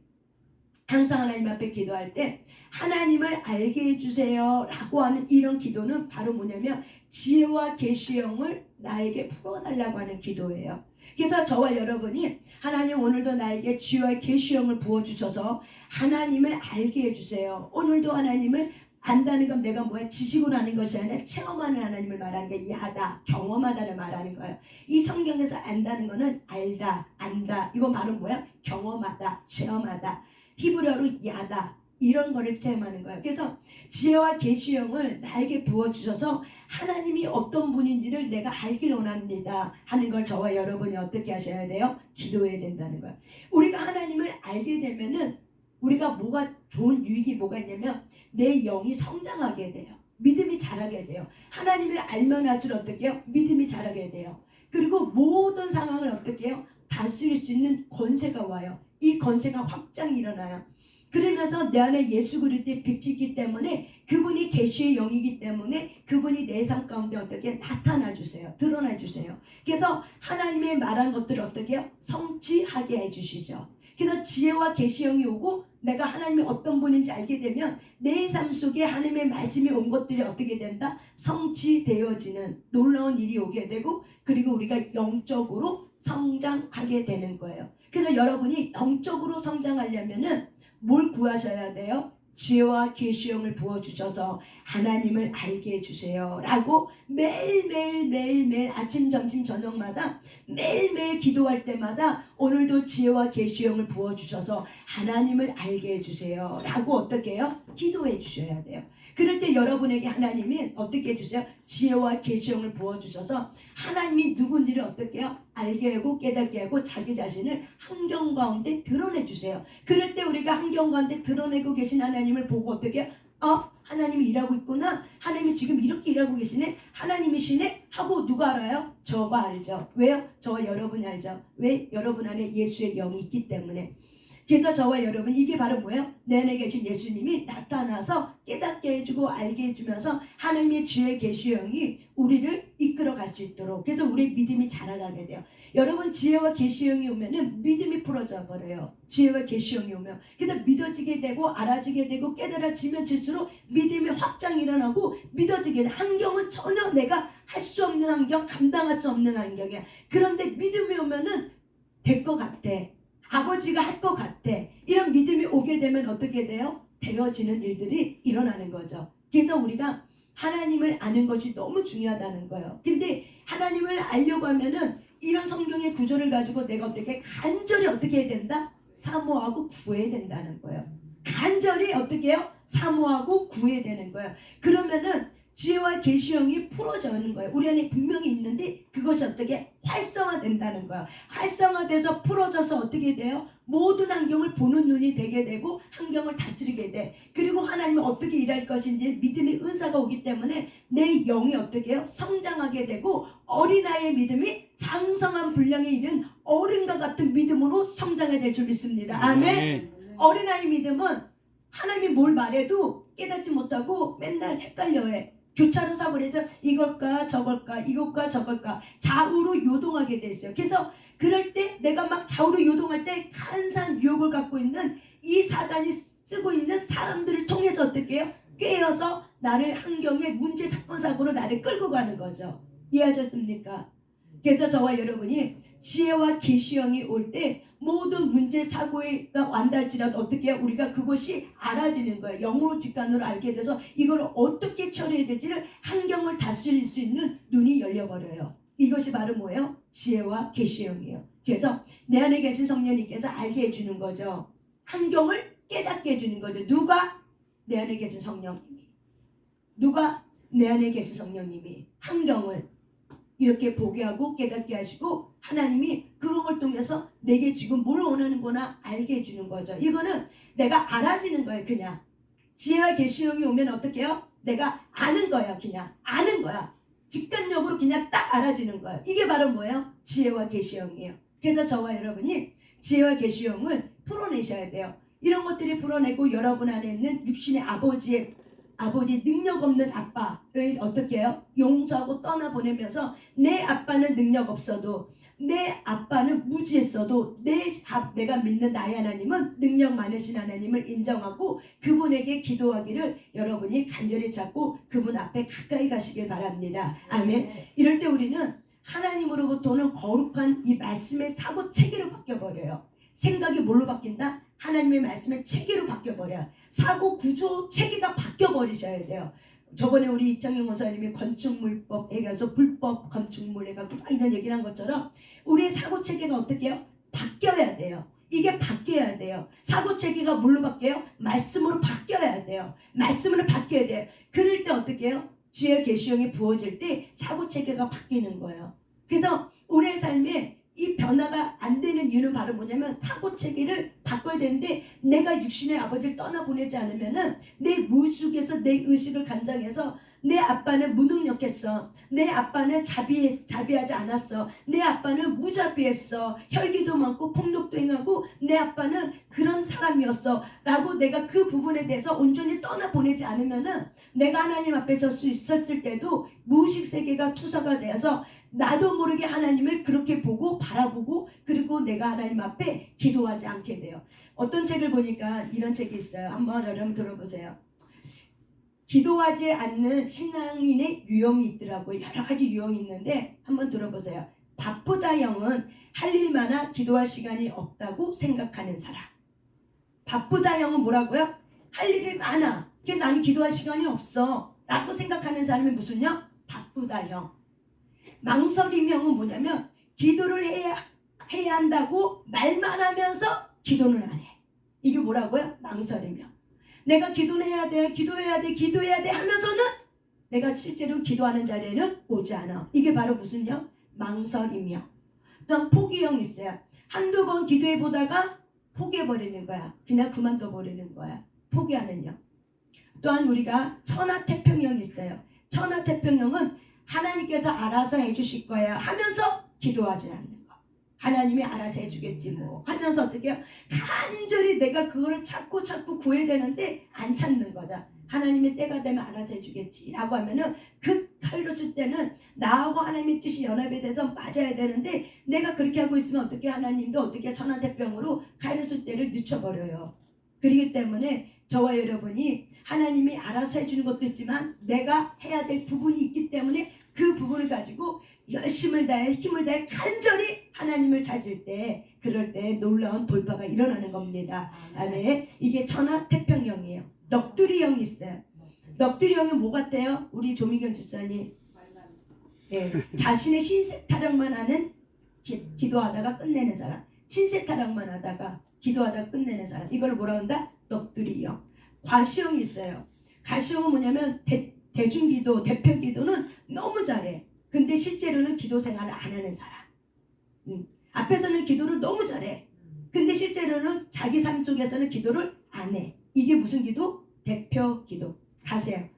A: 항상 하나님 앞에 기도할 때 하나님을 알게 해주세요 라고 하는 이런 기도는 바로 뭐냐면 지혜와 계시의 영을 나에게 풀어달라고 하는 기도예요. 그래서 저와 여러분이 하나님 오늘도 나에게 지혜와 계시의 영을 부어주셔서 하나님을 알게 해주세요. 오늘도 하나님을 안다는 건 내가 뭐야 지식으로 하는 것이 아니라 체험하는 하나님을 말하는 게 야다, 경험하다를 말하는 거예요. 이 성경에서 안다는 거는 알다, 안다, 이건 바로 뭐야? 경험하다, 체험하다. 히브리어로 야다, 이런 거를 체험하는 거예요. 그래서 지혜와 계시 영을 나에게 부어주셔서 하나님이 어떤 분인지를 내가 알길 원합니다 하는 걸 저와 여러분이 어떻게 하셔야 돼요? 기도해야 된다는 거예요. 우리가 하나님을 알게 되면은 우리가 뭐가 좋은 유익이 뭐가 있냐면 내 영이 성장하게 돼요. 믿음이 자라게 돼요. 하나님을 알면 할수록 어떻게 해요? 믿음이 자라게 돼요. 그리고 모든 상황을 어떻게 해요? 다스릴 수 있는 권세가 와요. 이 권세가 확장이 일어나요. 그러면서 내 안에 예수 그리스도의 빛이 있기 때문에 그분이 계시의 영이기 때문에 그분이 내 삶 가운데 어떻게 나타나 주세요. 드러나 주세요. 그래서 하나님의 말한 것들을 어떻게 해요? 성취하게 해주시죠. 그래서 지혜와 계시의 영이 오고 내가 하나님이 어떤 분인지 알게 되면 내 삶 속에 하나님의 말씀이 온 것들이 어떻게 된다? 성취되어지는 놀라운 일이 오게 되고 그리고 우리가 영적으로 성장하게 되는 거예요. 그래서 여러분이 영적으로 성장하려면은 뭘 구하셔야 돼요? 지혜와 계시의 영을 부어주셔서 하나님을 알게 해주세요 라고 매일매일 아침 점심 저녁마다 매일매일 기도할 때마다 오늘도 지혜와 계시의 영을 부어주셔서 하나님을 알게 해주세요 라고 어떻게 해요? 기도해 주셔야 돼요. 그럴 때 여러분에게 하나님이 어떻게 해주세요? 지혜와 계시의 영을 부어주셔서 하나님이 누군지를 어떻게 해요? 알게 하고 깨닫게 하고 자기 자신을 환경 가운데 드러내 주세요. 그럴 때 우리가 환경 가운데 드러내고 계신 하나님을 보고 어떻게 해요? 하나님이 일하고 있구나. 하나님이 지금 이렇게 일하고 계시네. 하나님이시네 하고 누가 알아요? 저가 알죠. 왜요? 저와 여러분이 알죠. 왜? 여러분 안에 예수의 영이 있기 때문에. 그래서 저와 여러분 이게 바로 뭐예요? 내 안에 계신 예수님이 나타나서 깨닫게 해주고 알게 해주면서 하나님의 지혜 계시의 영이 우리를 이끌어 갈 수 있도록 그래서 우리의 믿음이 자라가게 돼요. 여러분 지혜와 계시의 영이 오면은 믿음이 풀어져 버려요. 지혜와 계시의 영이 오면 그래서 믿어지게 되고 알아지게 되고 깨달아지면 질수록 믿음의 확장이 일어나고 믿어지게 돼. 환경은 전혀 내가 할 수 없는 환경, 감당할 수 없는 환경이야. 그런데 믿음이 오면은 될 것 같아. 아버지가 할 것 같아. 이런 믿음이 오게 되면 어떻게 돼요? 되어지는 일들이 일어나는 거죠. 그래서 우리가 하나님을 아는 것이 너무 중요하다는 거예요. 근데 하나님을 알려고 하면은 이런 성경의 구절을 가지고 내가 어떻게 간절히 어떻게 해야 된다? 사모하고 구해야 된다는 거예요. 간절히 어떻게 해요? 사모하고 구해야 되는 거예요. 그러면은 지혜와 계시의 영이 풀어져는 거예요. 우리 안에 분명히 있는데 그것이 어떻게 활성화된다는 거예요. 활성화돼서 풀어져서 어떻게 돼요? 모든 환경을 보는 눈이 되게 되고 환경을 다스리게 돼. 그리고 하나님은 어떻게 일할 것인지 믿음의 은사가 오기 때문에 내 영이 어떻게 해요? 성장하게 되고 어린아이의 믿음이 장성한 분량에 이른 어른과 같은 믿음으로 성장해야 될 줄 믿습니다. 아멘. 어린아이 믿음은 하나님이 뭘 말해도 깨닫지 못하고 맨날 헷갈려해. 교차로 사고해서 이걸까 저걸까 이것과 저걸까 좌우로 요동하게 돼 있어요. 그래서 그럴 때 내가 막 좌우로 요동할 때 간사한 유혹을 갖고 있는 이 사단이 쓰고 있는 사람들을 통해서 어떻게 해요? 꿰어서 나를 환경의 문제 사건 사고로 나를 끌고 가는 거죠. 이해하셨습니까?
B: 그래서 저와 여러분이 지혜와 계시형이 올 때 모든 문제 사고가 완달지라도 어떻게 해요? 우리가 그것이 알아지는 거예요. 영으로 직관으로 알게 돼서 이걸 어떻게 처리해야 될지를 환경을 다스릴 수 있는 눈이 열려버려요. 이것이 바로 뭐예요? 지혜와 계시형이에요. 그래서 내 안에 계신 성령님께서 알게 해주는 거죠. 환경을 깨닫게 해주는 거죠. 누가? 내 안에 계신 성령님이. 누가? 내 안에 계신 성령님이 환경을 이렇게 보게 하고 깨닫게 하시고 하나님이 그런 걸 통해서 내게 지금 뭘 원하는구나 알게 해주는 거죠. 이거는 내가 알아지는 거예요. 그냥 지혜와 계시형이 오면 어떻게 해요? 내가 아는 거야. 그냥 아는 거야. 직관적으로 그냥 딱 알아지는 거예요. 이게 바로 뭐예요? 지혜와 계시형이에요. 그래서 저와 여러분이 지혜와 계시형을 풀어내셔야 돼요. 이런 것들이 풀어내고 여러분 안에 있는 육신의 아버지 능력 없는 아빠를 어떻게 해요? 용서하고 떠나보내면서 내 아빠는 능력 없어도 내 아빠는 무지했어도 내가 믿는 나의 하나님은 능력 많으신 하나님을 인정하고 그분에게 기도하기를 여러분이 간절히 찾고 그분 앞에 가까이 가시길 바랍니다. 아멘. 이럴 때 우리는 하나님으로부터는 거룩한 이 말씀의 사고 체계로 바뀌어버려요. 생각이 뭘로 바뀐다? 하나님의 말씀의 체계로 바뀌어버려요. 사고 구조 체계가 바뀌어버리셔야 돼요. 저번에 우리 이창영 원사님이 건축물법 얘기해서 불법 건축물 해가지고 이런 얘기를 한 것처럼 우리의 사고 체계가 어떻게 해요? 바뀌어야 돼요. 이게 바뀌어야 돼요. 사고 체계가 뭘로 바뀌어요? 말씀으로 바뀌어야 돼요. 말씀으로 바뀌어야 돼요. 그럴 때 어떻게 해요? 지혜 계시형이 부어질 때 사고 체계가 바뀌는 거예요. 그래서 우리의 삶에 이 변화가 안 되는 이유는 바로 뭐냐면 사고 체계를 바꿔야 되는데 내가 육신의 아버지를 떠나보내지 않으면은 내 무속에서 내 의식을 간장해서 내 아빠는 무능력했어. 내 아빠는 자비하지 않았어. 내 아빠는 무자비했어. 혈기도 많고 폭력도 행하고 내 아빠는 그런 사람이었어. 라고 내가 그 부분에 대해서 온전히 떠나보내지 않으면은 내가 하나님 앞에 설 수 있었을 때도 무의식 세계가 투사가 되어서 나도 모르게 하나님을 그렇게 보고 바라보고 그리고 내가 하나님 앞에 기도하지 않게 돼요. 어떤 책을 보니까 이런 책이 있어요. 한번 여러분 들어보세요. 기도하지 않는 신앙인의 유형이 있더라고요. 여러 가지 유형이 있는데 한번 들어보세요. 바쁘다 형은 할 일 많아 기도할 시간이 없다고 생각하는 사람. 바쁘다 형은 뭐라고요? 할 일이 많아. 나는 기도할 시간이 없어. 라고 생각하는 사람이 무슨 형? 바쁘다 형. 망설임 형은 뭐냐면 기도를 해야 한다고 말만 하면서 기도는 안 해. 이게 뭐라고요? 망설임 형. 내가 기도는 해야 돼, 기도해야 돼 하면서는 내가 실제로 기도하는 자리에는 오지 않아. 이게 바로 무슨 형? 망설임형. 또한 포기형 있어요. 한두 번 기도해보다가 포기해버리는 거야. 그냥 그만둬버리는 거야. 포기하는 형. 또한 우리가 천하태평형이 있어요. 천하태평형은 하나님께서 알아서 해주실 거야 하면서 기도하지 않는 거. 하나님이 알아서 해주겠지 뭐 하면서 어떻게 해요? 간절히 내가 그거를 찾고 구해야 되는데 안 찾는 거다. 하나님의 때가 되면 알아서 해주겠지 라고 하면은 그 칼로스 때는 나하고 하나님의 뜻이 연합이 돼서 맞아야 되는데 내가 그렇게 하고 있으면 어떻게 하나님도 어떻게 천하태평으로 칼로스 때를 늦춰버려요. 그렇기 때문에 저와 여러분이 하나님이 알아서 해주는 것도 있지만 내가 해야 될 부분이 있기 때문에 그 부분을 가지고 열심을 다해 힘을 다해 간절히 하나님을 찾을 때 그럴 때 놀라운 돌파가 일어나는 겁니다. 아멘. 이게 천하태평형이에요. 넋두리형이 있어요. 넋두리형은 뭐 같아요? 우리 조미경 집사님 네, 자신의 신세 타령만 하는 기도하다가 끝내는 사람. 신세 타령만 하다가 기도하다가 끝내는 사람. 이걸 뭐라 한다? 넋두리형. 과시형이 있어요. 과시형은 뭐냐면 대중기도, 대표기도는 너무 잘해. 근데 실제로는 기도 생활을 안 하는 사람. 앞에서는 기도를 너무 잘해. 근데 실제로는 자기 삶 속에서는 기도를 안 해. 이게 무슨 기도? 대표기도. 가시형.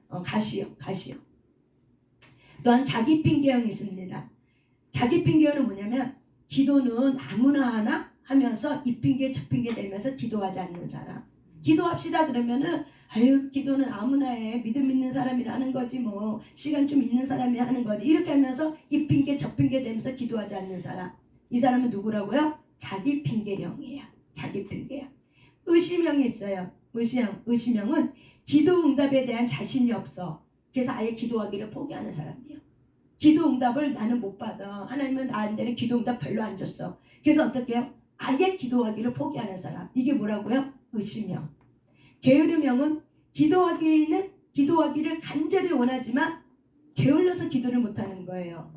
B: 또한 자기 핑계형이 있습니다. 자기 핑계형은 뭐냐면 기도는 아무나 하나 하면서 이 핑계 저 핑계 대면서 기도하지 않는 사람. 기도합시다 그러면은 아유 기도는 아무나 해. 믿음 있는 사람이 하는 거지 뭐. 시간 좀 있는 사람이 하는 거지. 이렇게 하면서 이 핑계 저 핑계 대면서 기도하지 않는 사람. 이 사람은 누구라고요? 자기 핑계형이에요. 자기 핑계형. 의심형이 있어요. 의심형은 기도 응답에 대한 자신이 없어. 그래서 아예 기도하기를 포기하는 사람이에요. 기도 응답을 나는 못 받아. 하나님은 나한테는 기도 응답 별로 안 줬어. 그래서 어떻게 해요? 아예 기도하기를 포기하는 사람. 이게 뭐라고요? 의심형. 게으름형은 기도하기를 간절히 원하지만 게을러서 기도를 못하는 거예요.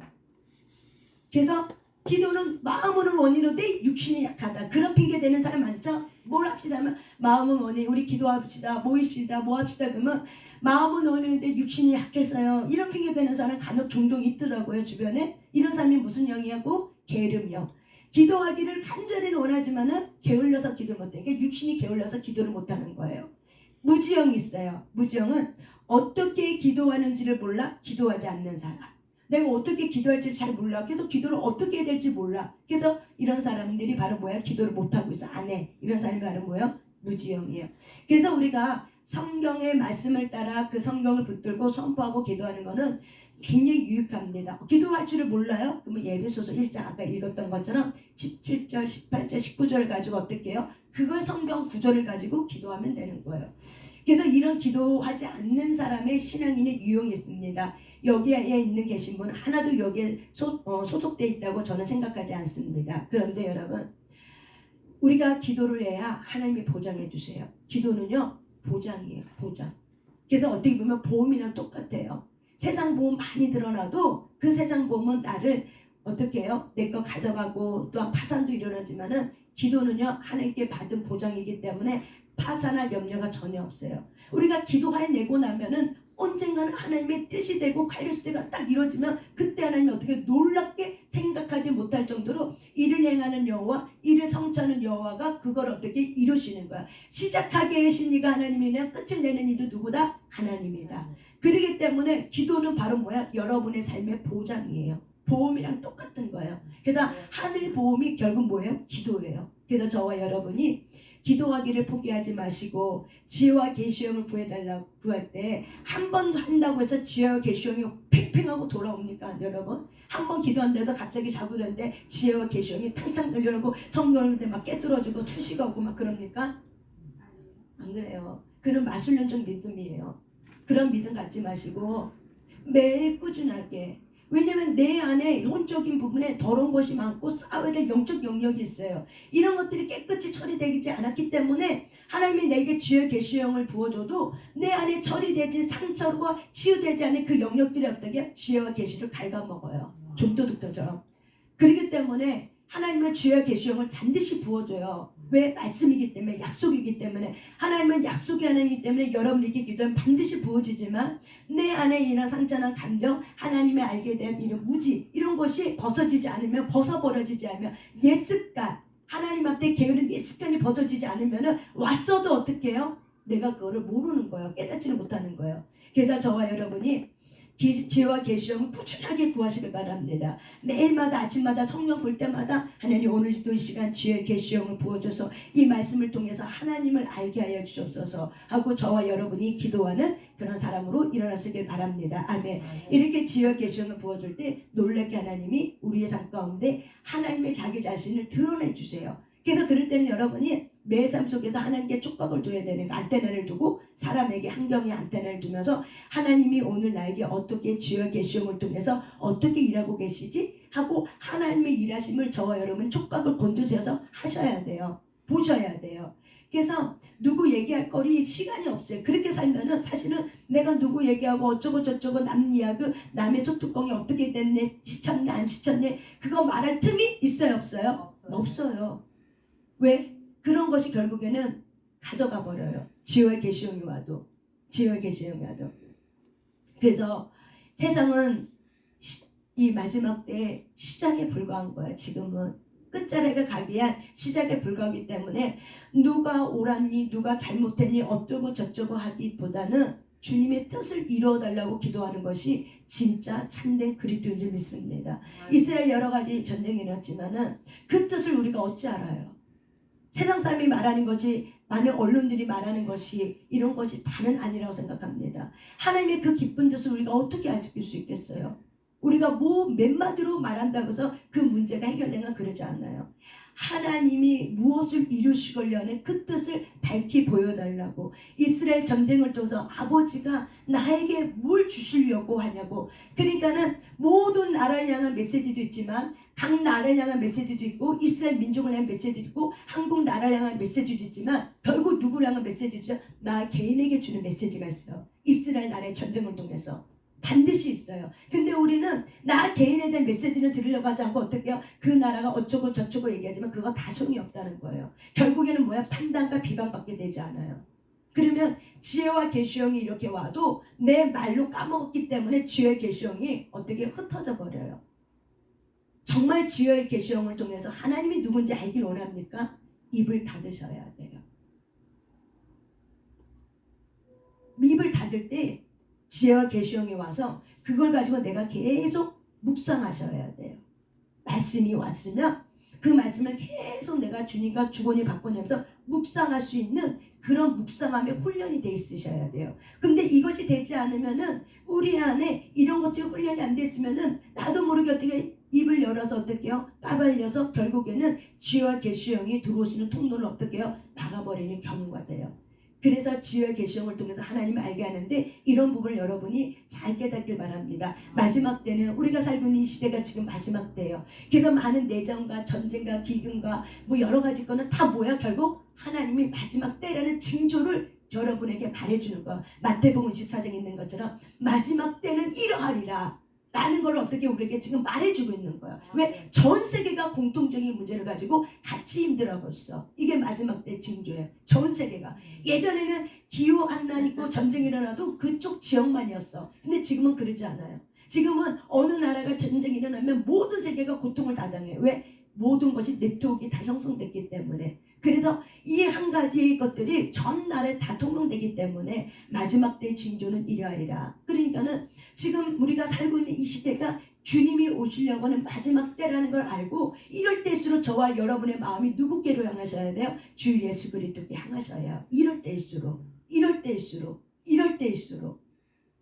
B: 그래서 기도는 마음으로는 원이는데 육신이 약하다. 그런 핑계 대는 사람 많죠? 뭘 합시다 하면 마음은 원이 우리 기도합시다. 모입시다. 뭐 합시다 그러면 마음은 원이는데 육신이 약해서요. 이런 핑계 대는 사람 간혹 종종 있더라고요. 주변에. 이런 사람이 무슨 영이냐고? 게으름형. 기도하기를 간절히 원하지만은 게을러서 기도를 못해. 그러니까 육신이 게을러서 기도를 못하는 거예요. 무지형이 있어요. 무지형은 어떻게 기도하는지를 몰라 기도하지 않는 사람. 내가 어떻게 기도할지 잘 몰라. 그래서 기도를 어떻게 해야 될지 몰라. 그래서 이런 사람들이 바로 뭐야? 기도를 못하고 있어. 안 해. 이런 사람이 바로 뭐야? 무지형이에요. 그래서 우리가 성경의 말씀을 따라 그 성경을 붙들고 선포하고 기도하는 거는 굉장히 유익합니다. 기도할 줄을 몰라요? 그러면 예배소서 1장 아까 읽었던 것처럼 17절, 18절, 19절 가지고 어떻게 해요? 그걸 성경 구절을 가지고 기도하면 되는 거예요. 그래서 이런 기도하지 않는 사람의 신앙인의 유형이 있습니다. 여기에 있는 계신 분 하나도 여기에 소속되어 있다고 저는 생각하지 않습니다. 그런데 여러분 우리가 기도를 해야 하나님이 보장해 주세요. 기도는요 보장이에요. 보장. 그래서 어떻게 보면 보험이랑 똑같아요. 세상 보험 많이 드러나도 그 세상 보험은 나를 어떻게 해요? 내 거 가져가고 또한 파산도 일어나지만은 기도는요 하나님께 받은 보장이기 때문에 파산할 염려가 전혀 없어요. 우리가 기도해내고 나면은 언젠가는 하나님의 뜻이 되고 카이로스가 딱 이루어지면 그때 하나님이 어떻게 놀랍게 생각하지 못할 정도로 일을 행하는 여호와 일을 성취하는 여호와가 그걸 어떻게 이루시는 거야. 시작하게 하신 이가 하나님이면 끝을 내는 이도 누구다? 하나님이다. 그렇기 때문에 기도는 바로 뭐야? 여러분의 삶의 보장이에요. 보험이랑 똑같은 거예요. 그래서 하늘 보험이 결국 뭐예요? 기도예요. 그래서 저와 여러분이 기도하기를 포기하지 마시고 지혜와 계시형을 구해달라고 구할 때 한 번 한다고 해서 지혜와 계시형이 팽팽하고 돌아옵니까? 여러분 한 번 기도한데도 갑자기 자고 일어났는데 지혜와 계시형이 탕탕 들려오고 성경을 막 깨뚫어주고 투시가 오고 막 그럽니까? 안 그래요. 그런 마술련적 믿음이에요. 그런 믿음 갖지 마시고 매일 꾸준하게. 왜냐면 내 안에 혼적인 부분에 더러운 것이 많고 싸워야 될 영적 영역이 있어요. 이런 것들이 깨끗이 처리되지 않았기 때문에 하나님이 내게 지혜 계시형을 부어줘도 내 안에 처리되지 상처가 치유되지 않은 그 영역들이 어떻게 지혜와 계시를 갉아먹어요. 좀도둑처럼. 그렇기 때문에 하나님은 지혜와 계시형을 반드시 부어줘요. 왜? 말씀이기 때문에 약속이기 때문에 하나님은 약속의 하나님이기 때문에 여러분에게 기도하면 반드시 부어주지만 내 안에 있는 상처나 감정 하나님의 알게 된 이런 무지 이런 것이 벗어지지 않으면 벗어버려지지 않으면 옛습관 하나님 앞에 게으른 옛습관이 벗어지지 않으면 왔어도 어떻게 해요? 내가 그거를 모르는 거예요. 깨닫지를 못하는 거예요. 그래서 저와 여러분이 지혜와 계시형을 꾸준하게 구하시길 바랍니다. 매일마다 아침마다 성경 볼 때마다 하나님 오늘도 이 시간 지혜 계시형을 부어줘서 이 말씀을 통해서 하나님을 알게 하여 주옵소서 하고 저와 여러분이 기도하는 그런 사람으로 일어나시길 바랍니다. 아멘. 이렇게 지혜와 계시형을 부어줄 때 놀랍게 하나님이 우리의 삶 가운데 하나님의 자기 자신을 드러내 주세요. 그래서 그럴 때는 여러분이 매 삶 속에서 하나님께 촉각을 줘야 되는 안테나를 두고 사람에게 환경에 안테나를 두면서 하나님이 오늘 나에게 어떻게 지혜와 계시형을 통해서 어떻게 일하고 계시지 하고 하나님의 일하심을 저와 여러분 촉각을 곤두세워서 하셔야 돼요. 보셔야 돼요. 그래서 누구 얘기할 거리 시간이 없어요. 그렇게 살면은 사실은 내가 누구 얘기하고 어쩌고 저쩌고 남 이야기 남의 소뚜껑이 어떻게 됐네 시쳤네 안 시쳤네 그거 말할 틈이 있어요 없어요? 없어요. 왜? 그런 것이 결국에는 가져가 버려요. 지혜와 계시형이 와도 지혜와 계시형이 와도. 그래서 세상은 이 마지막 때 시작에 불과한 거야. 지금은 끝자락에 가기 위한 시작에 불과하기 때문에 누가 옳았니 누가 잘못했니 어쩌고 저쩌고 하기보다는 주님의 뜻을 이루어달라고 기도하는 것이 진짜 참된 그리스도인 줄 믿습니다. 이스라엘 여러 가지 전쟁이 일어났지만은 그 뜻을 우리가 어찌 알아요? 세상 사람이 말하는 것이 많은 언론들이 말하는 것이 이런 것이 다는 아니라고 생각합니다. 하나님의 그 기쁜 뜻을 우리가 어떻게 알 수 있겠어요? 우리가 뭐 몇 마디로 말한다고 해서 그 문제가 해결된가 그러지 않아요. 하나님이 무엇을 이루시려는 그 뜻을 밝히 보여달라고. 이스라엘 전쟁을 통해서 아버지가 나에게 뭘 주시려고 하냐고. 그러니까는 모든 나라를 향한 메시지도 있지만 각 나라를 향한 메시지도 있고 이스라엘 민족을 향한 메시지도 있고 한국 나라를 향한 메시지도 있지만 결국 누구를 향한 메시지도 있죠. 나 개인에게 주는 메시지가 있어요. 이스라엘 나라의 전쟁을 통해서 반드시 있어요. 근데 우리는 나 개인에 대한 메시지는 들으려고 하지 않고 어떻게 해요? 그 나라가 어쩌고 저쩌고 얘기하지만 그거 다 소용이 없다는 거예요. 결국에는 뭐야? 판단과 비방밖에 되지 않아요. 그러면 지혜와 계시형이 이렇게 와도 내 말로 까먹었기 때문에 지혜의 계시형이 어떻게 흩어져 버려요. 정말 지혜의 계시형을 통해서 하나님이 누군지 알길 원합니까? 입을 닫으셔야 돼요. 입을 닫을 때 지혜와 계시형이 와서 그걸 가지고 내가 계속 묵상하셔야 돼요. 말씀이 왔으면 그 말씀을 계속 내가 주님과 주거니 받고냐면서 묵상할 수 있는 그런 묵상함의 훈련이 돼 있으셔야 돼요. 근데 이것이 되지 않으면은 우리 안에 이런 것들이 훈련이 안 됐으면은 나도 모르게 어떻게 입을 열어서 어떻게 해요? 까발려서 결국에는 지혜와 계시형이 들어올 수 있는 통로를 어떻게 해요? 막아버리는 경우가 돼요. 그래서 지혜의 계시형을 통해서 하나님을 알게 하는데 이런 부분을 여러분이 잘 깨닫길 바랍니다. 마지막 때는 우리가 살고 있는 이 시대가 지금 마지막 때예요. 그래서 많은 내전과 전쟁과 기근과 뭐 여러 가지 거는 다 뭐야? 결국 하나님이 마지막 때라는 징조를 여러분에게 말해주는 거야. 마태복음 24장에 있는 것처럼 마지막 때는 이러하리라 라는 걸 어떻게 우리에게 지금 말해주고 있는 거야. 왜? 전 세계가 공통적인 문제를 가지고 같이 힘들어하고 있어. 이게 마지막 때 징조예요. 전 세계가. 예전에는 기후환난 있고 전쟁이 일어나도 그쪽 지역만이었어. 근데 지금은 그러지 않아요. 지금은 어느 나라가 전쟁이 일어나면 모든 세계가 고통을 다 당해. 왜? 모든 것이 네트워크가 다 형성됐기 때문에. 그래서 이 한 가지 것들이 전 나라에 다 통용되기 때문에 마지막 때 징조는 이러하리라. 그러니까는 지금 우리가 살고 있는 이 시대가 주님이 오시려고 하는 마지막 때라는 걸 알고 이럴 때일수록 저와 여러분의 마음이 누구께로 향하셔야 돼요? 주 예수 그리스도께 향하셔야 해요. 이럴 때일수록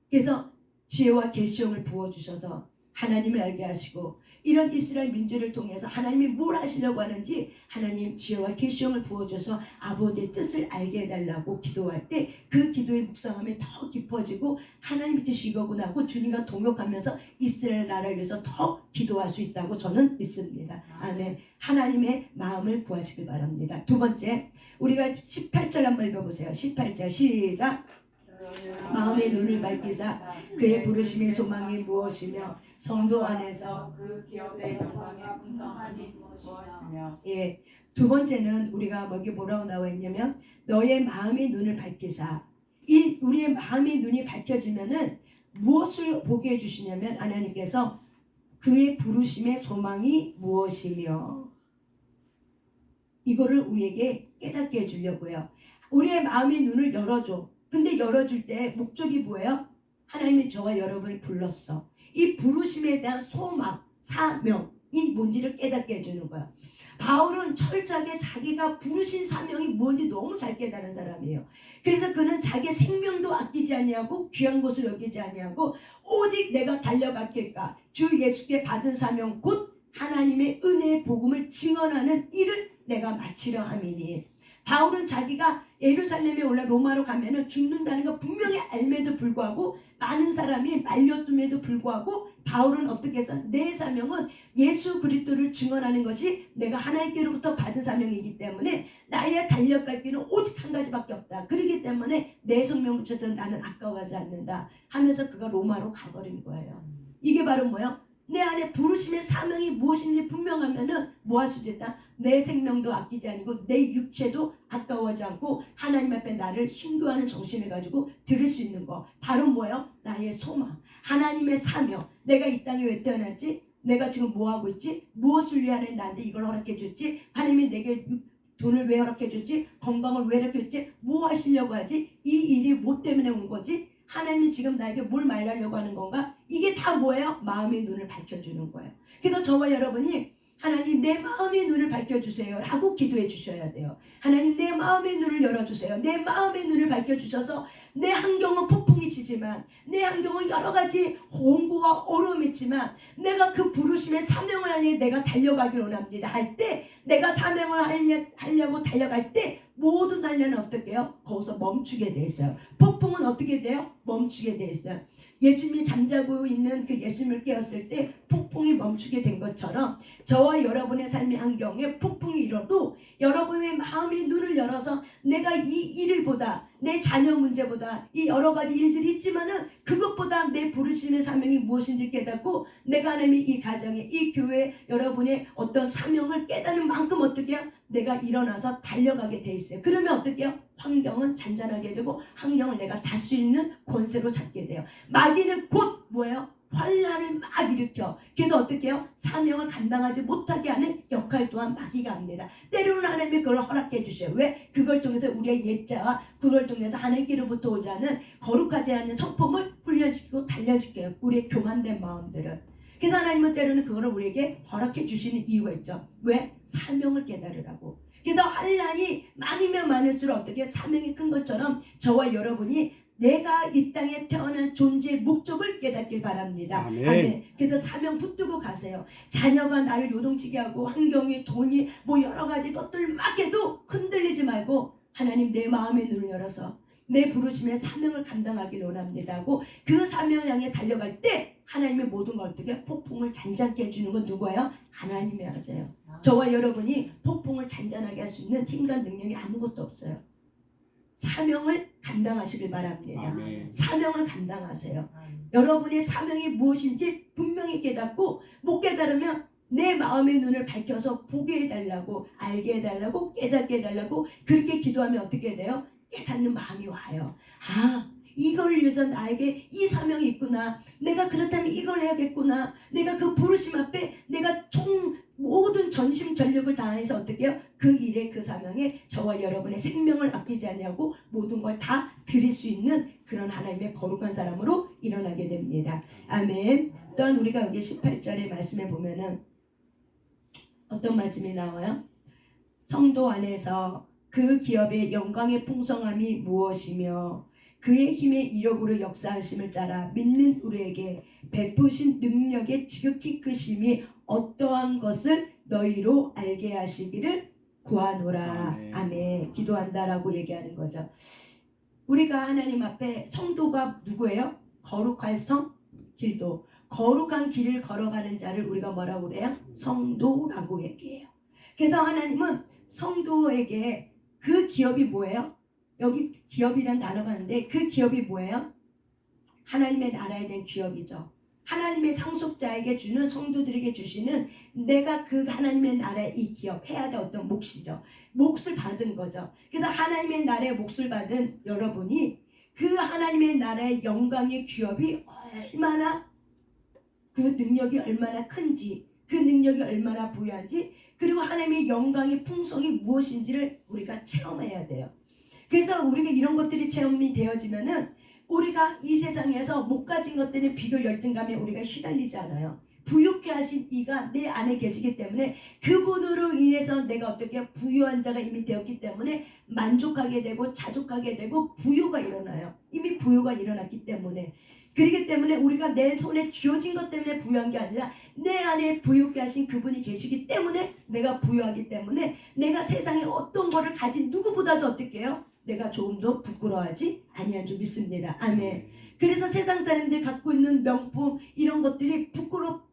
B: 그래서 지혜와 계시형을 부어주셔서 하나님을 알게 하시고 이런 이스라엘 민족을 통해서 하나님이 뭘 하시려고 하는지 하나님 지혜와 계시형을 부어줘서 아버지의 뜻을 알게 해달라고 기도할 때 그 기도의 묵상함이 더 깊어지고 하나님 뜻이 이거구나 하고 주님과 동역하면서 이스라엘 나라를 위해서 더 기도할 수 있다고 저는 믿습니다. 아멘. 하나님의 마음을 구하시길 바랍니다. 두 번째, 우리가 18절 한번 읽어보세요. 18절 시작. 마음의 눈을 밝히사 그의 부르심의 소망이 무엇이며 성도 안에서
D: 그 기업의 영광의 풍성함이 무엇이며.
B: 예, 두 번째는 우리가 여기 뭐라고 나와 있냐면 너의 마음의 눈을 밝히사. 이 우리의 마음의 눈이 밝혀지면은 무엇을 보게 해주시냐면 하나님께서 그의 부르심의 소망이 무엇이며 이거를 우리에게 깨닫게 해주려고요. 우리의 마음의 눈을 열어줘. 근데 열어줄 때 목적이 뭐예요? 하나님이 저와 여러분을 불렀어. 이 부르심에 대한 소망, 사명이 뭔지를 깨닫게 해주는 거야. 바울은 철저하게 자기가 부르신 사명이 뭔지 너무 잘 깨달은 사람이에요. 그래서 그는 자기 생명도 아끼지 아니하고 귀한 것을 여기지 아니하고 오직 내가 달려갔길까 주 예수께 받은 사명 곧 하나님의 은혜의 복음을 증언하는 일을 내가 마치려 함이니. 바울은 자기가 예루살렘에 올라 로마로 가면은 죽는다는 거 분명히 알매도 불구하고 많은 사람이 말려둠에도 불구하고 바울은 어떻게 해서 내 사명은 예수 그리스도를 증언하는 것이 내가 하나님께로부터 받은 사명이기 때문에 나의 달려갈 길은 오직 한 가지밖에 없다. 그렇기 때문에 내 생명을 붙여도 나는 아까워하지 않는다 하면서 그가 로마로 가버린 거예요. 이게 바로 뭐예요? 내 안에 부르심의 사명이 무엇인지 분명하면은 뭐 할 수도 있다. 내 생명도 아끼지 아니고 내 육체도 아까워하지 않고 하나님 앞에 나를 순교하는 정신을 가지고 들을 수 있는 거. 바로 뭐예요? 나의 소망. 하나님의 사명. 내가 이 땅에 왜 태어났지? 내가 지금 뭐 하고 있지? 무엇을 위해 하나님 나한테 이걸 허락해 줬지? 하나님이 내게 돈을 왜 허락해 줬지? 건강을 왜 허락해 줬지? 뭐 하시려고 하지? 이 일이 뭐 때문에 온 거지? 하나님이 지금 나에게 뭘 말하려고 하는 건가? 이게 다 뭐예요? 마음의 눈을 밝혀주는 거예요. 그래서 저와 여러분이 하나님 내 마음의 눈을 밝혀주세요 라고 기도해 주셔야 돼요. 하나님 내 마음의 눈을 열어주세요. 내 마음의 눈을 밝혀주셔서 내 환경은 폭풍이 치지만 내 환경은 여러 가지 홍고와 어려움이 있지만 내가 그 부르심의 사명을 하려 내가 달려가기를 원합니다 할 때 내가 사명을 하려고 달려갈 때 모든 단련은 어떻게 해요? 거기서 멈추게 돼 있어요. 폭풍은 어떻게 돼요? 멈추게 돼 있어요. 예수님이 잠자고 있는 그 예수님을 깨웠을 때 폭풍이 멈추게 된 것처럼 저와 여러분의 삶의 환경에 폭풍이 일어도 여러분의 마음의 눈을 열어서 내가 이 일을 보다 내 자녀 문제보다 이 여러 가지 일들이 있지만은 그것보다 내 부르심의 사명이 무엇인지 깨닫고 내가 하나님의 이 가정에 이 교회 여러분의 어떤 사명을 깨닫는 만큼 어떻게 해요? 내가 일어나서 달려가게 돼 있어요. 그러면 어떻게 해요? 환경은 잔잔하게 되고 환경을 내가 다스리는 권세로 잡게 돼요. 마귀는 곧 뭐예요? 환란을 막 일으켜. 그래서 어떻게 해요? 사명을 감당하지 못하게 하는 역할 또한 마귀가 합니다. 때로는 하나님이 그걸 허락해 주셔요. 왜? 그걸 통해서 우리의 옛자와 그걸 통해서 하나님께로부터 오지 않은 거룩하지 않은 성품을 훈련시키고 단련시켜요. 우리의 교만된 마음들을. 그래서 하나님은 때로는 그거를 우리에게 허락해 주시는 이유가 있죠. 왜? 사명을 깨달으라고. 그래서 환란이 많으면 많을수록 어떻게 사명이 큰 것처럼 저와 여러분이 내가 이 땅에 태어난 존재의 목적을 깨닫길 바랍니다.
C: 아멘.
B: 아멘. 그래서 사명 붙들고 가세요. 자녀가 나를 요동치게 하고 환경이 돈이 뭐 여러 가지 것들 막 해도 흔들리지 말고 하나님 내 마음의 눈을 열어서 내 부르심의 사명을 감당하기를 원합니다 하고 그 사명을 향해 달려갈 때 하나님의 모든 걸 어떻게 폭풍을 잔잔케 해주는 건 누구예요? 하나님이 하세요. 저와 여러분이 폭풍을 잔잔하게 할 수 있는 힘과 능력이 아무것도 없어요. 사명을 감당하시길 바랍니다.
C: 아멘.
B: 사명을 감당하세요. 여러분의 사명이 무엇인지 분명히 깨닫고 못 깨달으면 내 마음의 눈을 밝혀서 보게 해달라고 알게 해달라고 깨닫게 해달라고 그렇게 기도하면 어떻게 돼요? 깨닫는 마음이 와요. 아, 이걸 위해서 나에게 이 사명이 있구나. 내가 그렇다면 이걸 해야겠구나. 내가 그 부르심 앞에 내가 모든 전심 전력을 다해서 어떻게 해요? 그 일에 그 사명에 저와 여러분의 생명을 아끼지 않냐고 모든 걸 다 드릴 수 있는 그런 하나님의 거룩한 사람으로 일어나게 됩니다. 아멘. 또한 우리가 여기 18절의 말씀에 보면은 어떤 말씀이 나와요? 성도 안에서 그 기업의 영광의 풍성함이 무엇이며 그의 힘의 이력으로 역사하심을 따라 믿는 우리에게 베푸신 능력의 지극히 크심이 어떠한 것을 너희로 알게 하시기를 구하노라.
C: 아멘.
B: 아멘. 기도한다라고 얘기하는 거죠. 우리가 하나님 앞에 성도가 누구예요? 거룩할 성 길도. 거룩한 길을 걸어가는 자를 우리가 뭐라고 그래요? 성도라고 얘기해요. 그래서 하나님은 성도에게 그 기업이 뭐예요? 여기 기업이란 단어가 있는데 그 기업이 뭐예요? 하나님의 나라에 대한 기업이죠. 하나님의 상속자에게 주는 성도들에게 주시는 내가 그 하나님의 나라의 이 기업 해야 될 어떤 몫이죠. 몫을 받은 거죠. 그래서 하나님의 나라의 몫을 받은 여러분이 그 하나님의 나라의 영광의 기업이 얼마나 그 능력이 얼마나 큰지 그 능력이 얼마나 부유한지 그리고 하나님의 영광의 풍성이 무엇인지를 우리가 체험해야 돼요. 그래서 우리가 이런 것들이 체험이 되어지면은 우리가 이 세상에서 못 가진 것들의 비교 열등감에 우리가 휘달리지 않아요. 부유케 하신 이가 내 안에 계시기 때문에 그분으로 인해서 내가 어떻게 부유한 자가 이미 되었기 때문에 만족하게 되고 자족하게 되고 부유가 일어나요. 이미 부유가 일어났기 때문에 그렇기 때문에 우리가 내 손에 쥐어진 것 때문에 부유한 게 아니라 내 안에 부유케 하신 그분이 계시기 때문에 내가 부유하기 때문에 내가 세상에 어떤 거를 가진 누구보다도 어떻게 해요? 내가 조금 더 부끄러워하지 아니한 줄 믿습니다. 아멘. 그래서 세상 사람들이 갖고 있는 명품 이런 것들이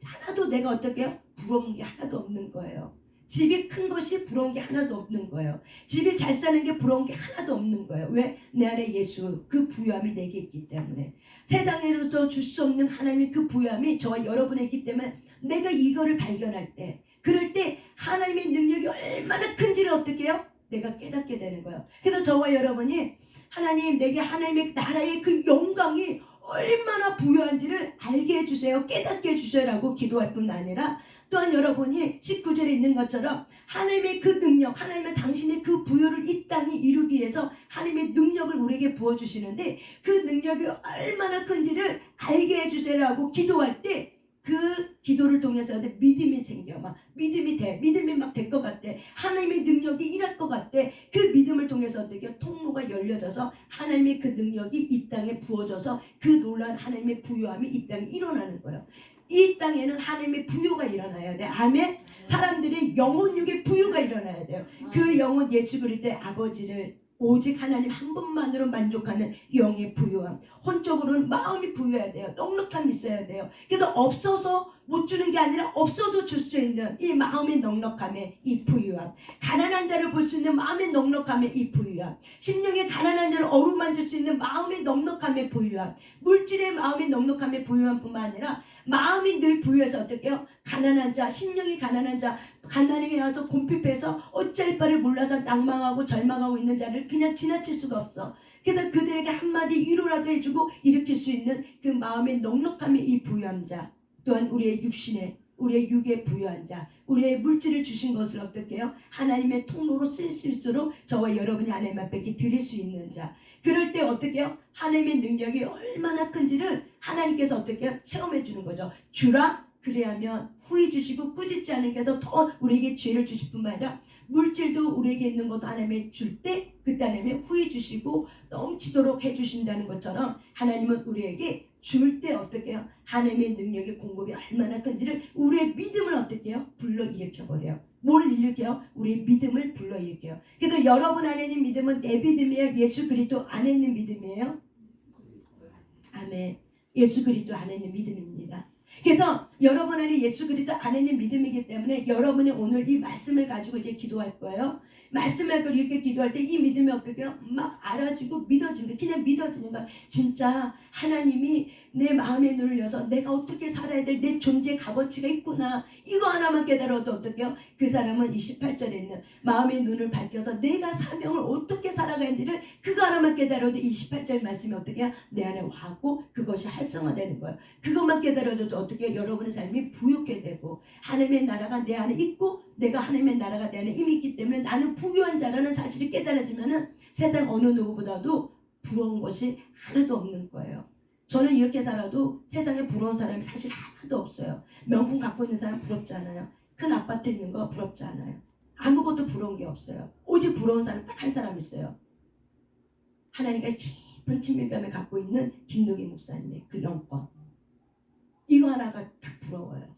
B: 하나도 내가 어떻게 해요? 부러운 게 하나도 없는 거예요. 집이 큰 것이 부러운 게 하나도 없는 거예요. 집이 잘 사는 게 부러운 게 하나도 없는 거예요. 왜? 내 안에 예수 그 부유함이 내게 있기 때문에 세상에서도 줄 수 없는 하나님의 그 부유함이 저와 여러분에 있기 때문에 내가 이거를 발견할 때 그럴 때 하나님의 능력이 얼마나 큰지를 어떻게 해요? 내가 깨닫게 되는 거예요. 그래서 저와 여러분이 하나님 내게 하나님의 나라의 그 영광이 얼마나 부유한지를 알게 해주세요. 깨닫게 해주세요 라고 기도할 뿐 아니라 또한 여러분이 19절에 있는 것처럼 하나님의 그 능력 하나님의 당신의 그 부유를 이 땅에 이루기 위해서 하나님의 능력을 우리에게 부어주시는데 그 능력이 얼마나 큰지를 알게 해주세요 라고 기도할 때 그 기도를 통해서 믿음이 생겨. 막 믿음이 막 될 것 같아. 하나님의 능력이 일할 것 같아. 그 믿음을 통해서 어떻게 통로가 열려져서 하나님의 그 능력이 이 땅에 부어져서 그 놀라운 하나님의 부요함이 이 땅에 일어나는 거예요. 이 땅에는 하나님의 부요가 일어나야 돼. 아멘. 사람들이 영혼육의 부요가 일어나야 돼요. 그 영혼 예수 그리스도의 아버지를 오직 하나님 한 분만으로 만족하는 영의 부요함. 혼적으로는 마음이 부요해야 돼요. 넉넉함이 있어야 돼요. 그래서 없어서 못 주는 게 아니라 없어도 줄 수 있는 이 마음의 넉넉함의 이 부요함. 가난한 자를 볼 수 있는 마음의 넉넉함의 이 부요함. 심령의 가난한 자를 어루만질 수 있는 마음의 넉넉함의 부요함. 물질의 마음의 넉넉함의 부요함뿐만 아니라 마음이 늘 부유해서 어떻게 해요? 가난한 자, 심령이 가난한 자, 가난하게 와서 곰핍해서 어찌할 바를 몰라서 낭망하고 절망하고 있는 자를 그냥 지나칠 수가 없어. 그래서 그들에게 한마디 위로라도 해주고 일으킬 수 있는 그 마음의 넉넉함의 이 부유한 자, 또한 우리의 우리의 육에 부유한 자, 우리의 물질을 주신 것을 어떻게 해요? 하나님의 통로로 쓸 수 있도록 저와 여러분이 하나님 앞에 드릴 수 있는 자. 그럴 때 어떻게 해요? 하나님의 능력이 얼마나 큰지를 하나님께서 어떻게 해요? 체험해 주는 거죠. 주라 그래야면 후히 주시고 꾸짖지 않으께서 더 우리에게 지혜를 주실 뿐만 아니라 물질도 우리에게 있는 것도 하나님의 줄 때 그때 하나님의 후히 주시고 넘치도록 해주신다는 것처럼 하나님은 우리에게 줄 때 어떻게 해요? 하나님의 능력의 공급이 얼마나 큰지를 우리의 믿음을 어떻게 해요? 불러일으켜버려요. 뭘 일으켜요? 우리의 믿음을 불러일으켜요. 그래서 여러분 안에 있는 믿음은 내 믿음이에요? 예수 그리스도 안에 있는 믿음이에요? 아멘. 예수 그리스도 안에 있는 믿음입니다. 그래서 여러분 안에 예수 그리스도 안에 있는 믿음이기 때문에 여러분이 오늘 이 말씀을 가지고 이제 기도할 거예요. 말씀을 가지고 이렇게 기도할 때 이 믿음이 어떻게 해요? 막 알아지고 믿어지는 거예요. 그냥 믿어지는 거예요. 진짜 하나님이 내 마음에 눈을 여서 내가 어떻게 살아야 될 내 존재의 값어치가 있구나. 이거 하나만 깨달아도 어떻게 해요? 그 사람은 28절에 있는 마음의 눈을 밝혀서 내가 사명을 어떻게 살아가는지를 그거 하나만 깨달아도 28절 말씀이 어떻게 해요? 내 안에 와고 그것이 활성화되는 거예요. 그것만 깨달아도 어떻게 해요? 여러분의 삶이 부유하게 되고 하나님의 나라가 내 안에 있고 내가 하나님의 나라가 내 안에 이미 있기 때문에 나는 부유한 자라는 사실이 깨달아지면은 세상 어느 누구보다도 부러운 것이 하나도 없는 거예요. 저는 이렇게 살아도 세상에 부러운 사람이 사실 하나도 없어요. 명품 갖고 있는 사람 부럽지 않아요. 큰 아파트 있는 거 부럽지 않아요. 아무것도 부러운 게 없어요. 오직 부러운 사람 딱 한 사람 있어요. 하나님과 깊은 친밀감을 갖고 있는 김노기 목사님의 그 영권. 이거 하나가 딱 부러워요.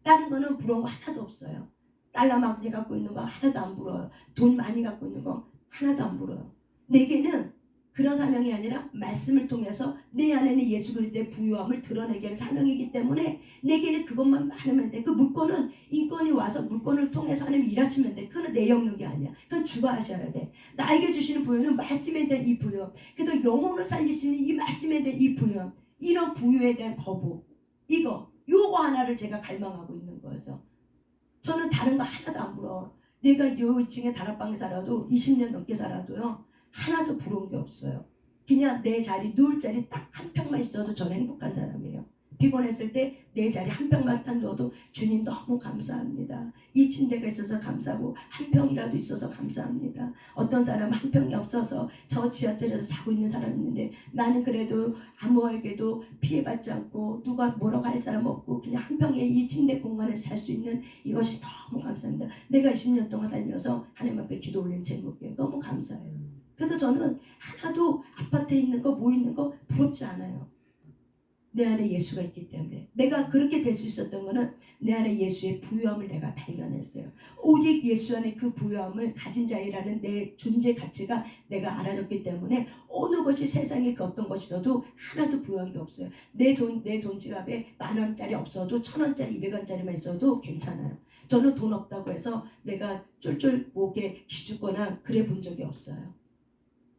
B: 다른 거는 부러운 거 하나도 없어요. 달러 많이 갖고 있는 거 하나도 안 부러워요. 돈 많이 갖고 있는 거 하나도 안 부러워요. 내게는 그런 사명이 아니라 말씀을 통해서 내 안에는 예수 그리스도의 부유함을 드러내게 하는 사명이기 때문에 내게는 그것만 하면 돼. 그 물건은 인권이 와서 물건을 통해서 하나님 일하시면 돼. 그건 내 영역이 아니야. 그건 주가 하셔야 돼. 나에게 주시는 부유는 말씀에 대한 이 부유. 그래서 영혼을 살릴 수 있는 이 말씀에 대한 이 부유. 이런 부유에 대한 거부. 요거 하나를 제가 갈망하고 있는 거죠. 저는 다른 거 하나도 안 부러워. 내가 요층에 다락방에 살아도 20년 넘게 살아도요. 하나도 부러운 게 없어요. 그냥 내 자리 누울 자리 딱 한 평만 있어도 저는 행복한 사람이에요. 피곤했을 때 내 자리 한 평만 딱 넣어도 주님 너무 감사합니다. 이 침대가 있어서 감사하고 한 평이라도 있어서 감사합니다. 어떤 사람은 한 평이 없어서 저 지하철에서 자고 있는 사람이 있는데 나는 그래도 아무에게도 피해받지 않고 누가 뭐라고 할 사람 없고 그냥 한 평의 이 침대 공간에서 잘 수 있는 이것이 너무 감사합니다. 내가 20년 동안 살면서 하나님 앞에 기도 올린 제목이에요. 너무 감사해요. 그래서 저는 하나도 아파트에 있는 거 뭐 있는 거 부럽지 않아요. 내 안에 예수가 있기 때문에. 내가 그렇게 될 수 있었던 거는 내 안에 예수의 부유함을 내가 발견했어요. 오직 예수 안에 그 부유함을 가진 자이라는 내 존재 가치가 내가 알아졌기 때문에 어느 것이 세상에 그 어떤 것이 있어도 하나도 부유한 게 없어요. 내 돈 지갑에 10,000원짜리 없어도 1,000원짜리 200원짜리만 있어도 괜찮아요. 저는 돈 없다고 해서 내가 쫄쫄 목에 기죽거나 그래 본 적이 없어요.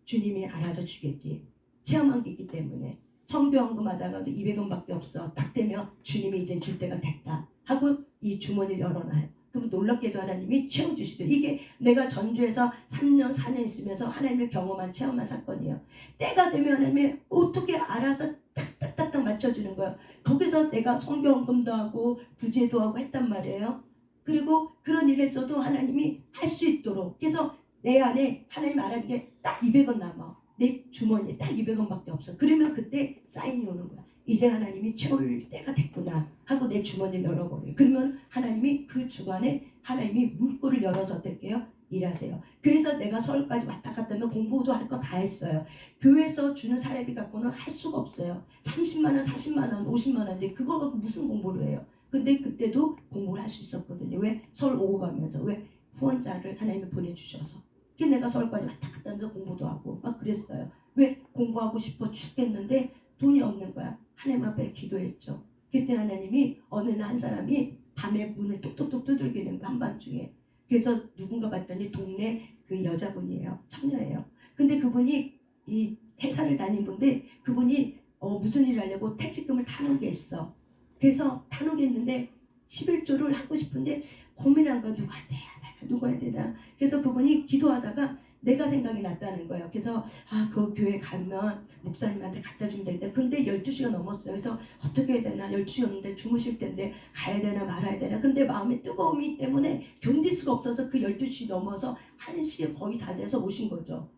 B: 주님이 알아서 주겠지. 체험한 게 있기 때문에. 성교원금 하다가도 200원밖에 없어. 딱 되면 주님이 이제 줄 때가 됐다 하고 이 주머니를 열어놔요. 그럼 놀랍게도 하나님이 채워주시더라고요. 이게 내가 전주에서 3년 4년 있으면서 하나님을 체험한 사건이에요. 때가 되면 하나님이 어떻게 알아서 딱딱딱딱 맞춰주는 거예요. 거기서 내가 성교원금도 하고 구제도 하고 했단 말이에요. 그리고 그런 일을 했어도 하나님이 할 수 있도록. 그래서 내 안에 하나님 알아주게 딱 200원 남아. 내 주머니에 딱 200원밖에 없어. 그러면 그때 사인이 오는 거야.
A: 이제 하나님이 채울 때가 됐구나 하고 내 주머니를 열어버려요. 그러면 하나님이 그 주간에 하나님이 물꼬를 열어서 어떻게 해요? 일하세요. 그래서 내가 서울까지 왔다 갔다 하면 공부도 할 거 다 했어요. 교회에서 주는 사례비 갖고는 할 수가 없어요. 30만 원, 40만 원, 50만 원인데 그거 갖고 무슨 공부를 해요? 근데 그때도 공부를 할 수 있었거든요. 왜? 서울 오고 가면서. 왜? 후원자를 하나님이 보내주셔서. 그래서 내가 서울까지 왔다 갔다 하면서 공부도 하고 막 그랬어요. 왜? 공부하고 싶어 죽겠는데 돈이 없는 거야. 하나님 앞에 기도했죠. 그때 하나님이 어느 날 한 사람이 밤에 문을 뚝뚝뚝 두들기는 거 한밤중에. 그래서 누군가 봤더니 동네 그 여자분이에요. 처녀예요. 근데 그분이 이 회사를 다닌 분데 그분이 무슨 일을 하려고 퇴직금을 타놓겠어. 그래서 타놓겠는데 11조를 하고 싶은데 고민한 거야. 누구한테 해야 되나 누구 해야 되나. 그래서 그분이 기도하다가 내가 생각이 났다는 거예요. 그래서 그 교회 가면 목사님한테 갖다 주면 되겠다. 근데 12시가 넘었어요. 그래서 어떻게 해야 되나. 12시가 넘는데 주무실 텐데 가야 되나 말아야 되나. 근데 마음에 뜨거움이 때문에 견딜 수가 없어서 그 12시 넘어서 1시에 거의 다 돼서 오신 거죠.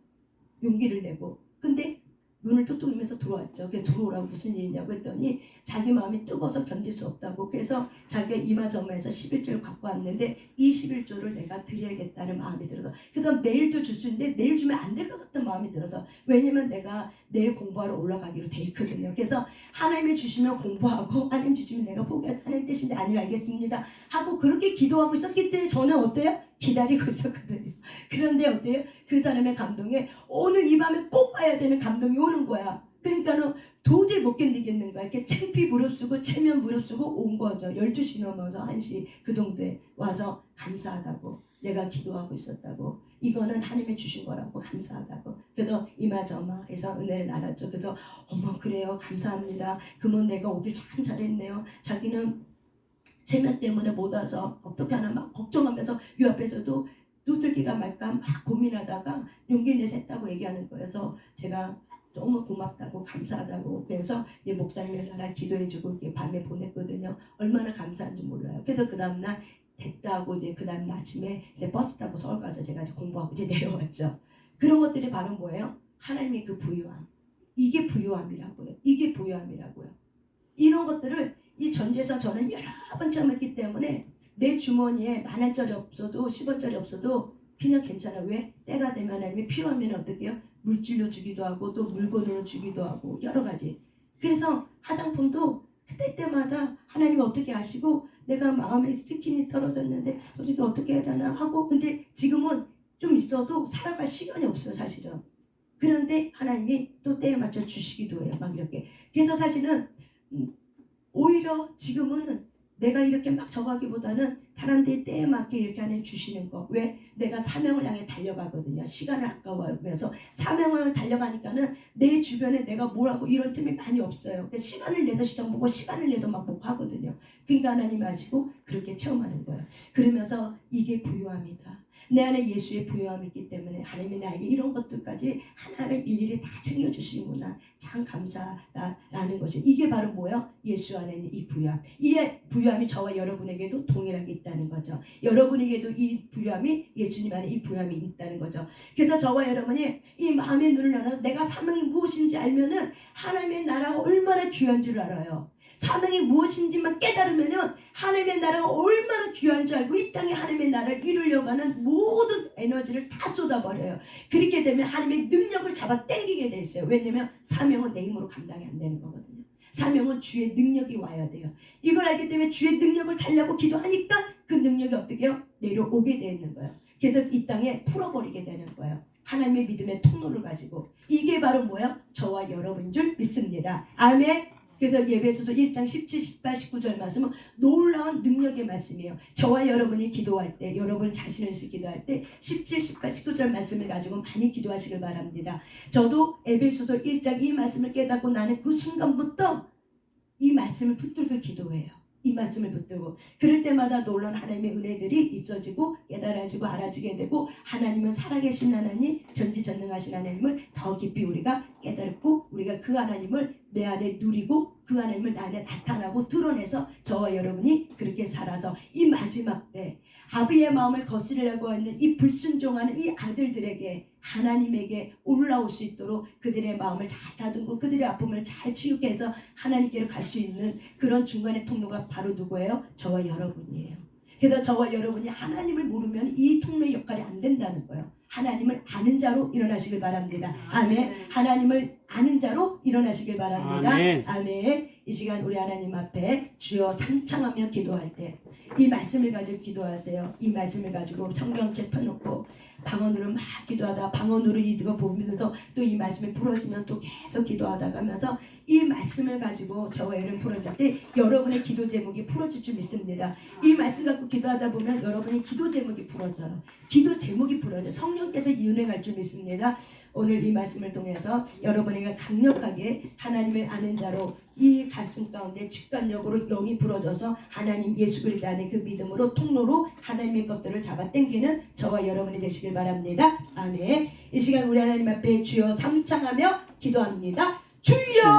A: 용기를 내고. 근데 눈을 뚝뚝이면서 들어왔죠. 그래서 들어오라고 무슨 일이냐고 했더니 자기 마음이 뜨거워서 견딜 수 없다고. 그래서 자기가 이마저마에서 11조를 갖고 왔는데 이 11조를 내가 드려야겠다는 마음이 들어서. 그래서 내일도 줄 수 있는데 내일 주면 안 될 것 같은 마음이 들어서. 왜냐면 내가 내일 공부하러 올라가기로 돼 있거든요. 그래서 하나님이 주시면 공부하고 하나님 주시면 내가 포기하지. 하나님 뜻인데 아니요 알겠습니다 하고 그렇게 기도하고 있었기 때문에 저는 어때요? 기다리고 있었거든요. 그런데 어때요? 그 사람의 감동에 오늘 이 밤에 꼭 봐야 되는 감동이 오는 거야. 그러니까는 도저히 못 견디겠는 거야. 이렇게 창피 무릅쓰고 체면 무릅쓰고 온 거죠. 12시 넘어서 1시 그 정도에 와서 감사하다고. 내가 기도하고 있었다고. 이거는 하나님이 주신 거라고 감사하다고. 그래서 이마저마해서 은혜를 나눴죠. 그래서 어머 그래요 감사합니다. 그러면 내가 오길 참 잘했네요. 자기는 체면 때문에 못 와서 어떻게 하나 막 걱정하면서 이 앞에서도 두들기가 말까 막 고민하다가 용기 내서 했다고 얘기하는 거예요. 그래서 제가 너무 고맙다고 감사하다고. 그래서 이제 목사님이 나랑 기도해주고 이렇게 밤에 보냈거든요. 얼마나 감사한지 몰라요. 그래서 그 다음날 됐다고 이제 그 다음날 아침에 이제 버스 타고 서울 가서 제가 이제 공부하고 이제 내려왔죠. 그런 것들이 바로 뭐예요? 하나님의 그 부유함. 이게 부유함이라고요. 이게 부유함이라고요. 이런 것들을 이 전주에서 저는 여러 번 체험했기 때문에 내 주머니에 10,000원짜리 없어도 10원짜리 없어도 그냥 괜찮아. 왜? 때가 되면 하나님이 필요하면 어떻게 해요? 물질로 주기도 하고 또 물건으로 주기도 하고 여러 가지. 그래서 화장품도 그때마다 하나님이 어떻게 하시고 내가 마음에 스티킨이 떨어졌는데 어떻게 해야 되나 하고. 근데 지금은 좀 있어도 살아갈 시간이 없어요 사실은. 그런데 하나님이 또 때에 맞춰 주시기도 해요. 막 이렇게. 그래서 사실은 오히려 지금은 내가 이렇게 막 저가기보다는 사람들이 때에 맞게 이렇게 하나님 주시는 거. 왜? 내가 사명을 향해 달려가거든요. 시간을 아까워하면서 사명을 달려가니까는 내 주변에 내가 뭘 하고 이런 틈이 많이 없어요. 그러니까 시간을 내서 시장 보고 시간을 내서 막 하거든요. 그러니까 하나님 아시고 그렇게 체험하는 거예요. 그러면서 이게 부유함이다. 내 안에 예수의 부유함이 있기 때문에 하나님이 나에게 이런 것들까지 하나를 일일이 다 챙겨주시는구나. 참 감사하다라는 것이. 이게 바로 뭐예요? 예수 안에 있는 이 부유함. 이 부유함이 저와 여러분에게도 동일하게 있다는 거죠. 여러분에게도 이 부유함이 예수님 안에 이 부유함이 있다는 거죠. 그래서 저와 여러분이 이 마음의 눈을 열어서 내가 사명이 무엇인지 알면은 하나님의 나라가 얼마나 귀한 줄 알아요. 사명이 무엇인지만 깨달으면은 하나님의 나라가 얼마나 귀한 줄 알고 이 땅에 하나님의 나라를 이루려고 하는 모든 에너지를 다 쏟아버려요. 그렇게 되면 하나님의 능력을 잡아 당기게 돼 있어요. 왜냐면 사명은 내 힘으로 감당이 안 되는 거거든요. 사명은 주의 능력이 와야 돼요. 이걸 알기 때문에 주의 능력을 달라고 기도하니까 그 능력이 어떻게 해요? 내려오게 되는 거예요. 그래서 이 땅에 풀어버리게 되는 거예요. 하나님의 믿음의 통로를 가지고. 이게 바로 뭐예요? 저와 여러분인 줄 믿습니다. 아멘. 그래서 에베소서 1장 17, 18, 19절 말씀은 놀라운 능력의 말씀이에요. 저와 여러분이 기도할 때, 여러분 자신을 위해서 기도할 때 17, 18, 19절 말씀을 가지고 많이 기도하시길 바랍니다. 저도 에베소서 1장 이 말씀을 깨닫고 나는 그 순간부터 이 말씀을 붙들고 기도해요. 이 말씀을 붙들고 그럴 때마다 놀라운 하나님의 은혜들이 있어지고 깨달아지고 알아지게 되고 하나님은 살아계신 하나님, 전지전능하신 하나님을 더 깊이 우리가 깨닫고 우리가 그 하나님을 내 안에 누리고
B: 그 하나님을 나 안에 나타나고 드러내서 저와 여러분이 그렇게 살아서 이 마지막 때 아버지의 마음을 거스르려고 하는 이 불순종하는 이 아들들에게 하나님에게 올라올 수 있도록 그들의 마음을 잘 다듬고 그들의 아픔을 잘 치유케 해서 하나님께로 갈 수 있는 그런 중간의 통로가 바로 누구예요? 저와 여러분이에요. 그래서 저와 여러분이 하나님을 모르면 이 통로의 역할이 안 된다는 거예요. 하나님을 아는 자로 일어나시길 바랍니다. 아멘. 하나님을 아는 자로 일어나시길 바랍니다.
C: 아멘.
B: 아멘. 이 시간 우리 하나님 앞에 주여 삼창하며 기도할 때 이 말씀을 가지고 기도하세요. 이 말씀을 가지고 성경책 펴놓고 방언으로 막 기도하다 방언으로 이거 보면서 또 이 말씀이 풀어지면 또 계속 기도하다가 하면서 이 말씀을 가지고 저와 여러분 풀어질 때 여러분의 기도 제목이 풀어질 줄 믿습니다. 이 말씀 갖고 기도하다 보면 여러분의 기도 제목이 풀어져요. 기도 제목이 풀어져요. 성령께서 이은행할 줄 믿습니다. 오늘 이 말씀을 통해서 여러분에게 강력하게 하나님을 아는 자로 이 가슴 가운데 직관력으로 영이 불어져서 하나님 예수 그리스도 안에 그 믿음으로 통로로 하나님의 것들을 잡아 당기는 저와 여러분이 되시길 바랍니다. 아멘. 이 시간 우리 하나님 앞에 주여 삼창하며 기도합니다. 주여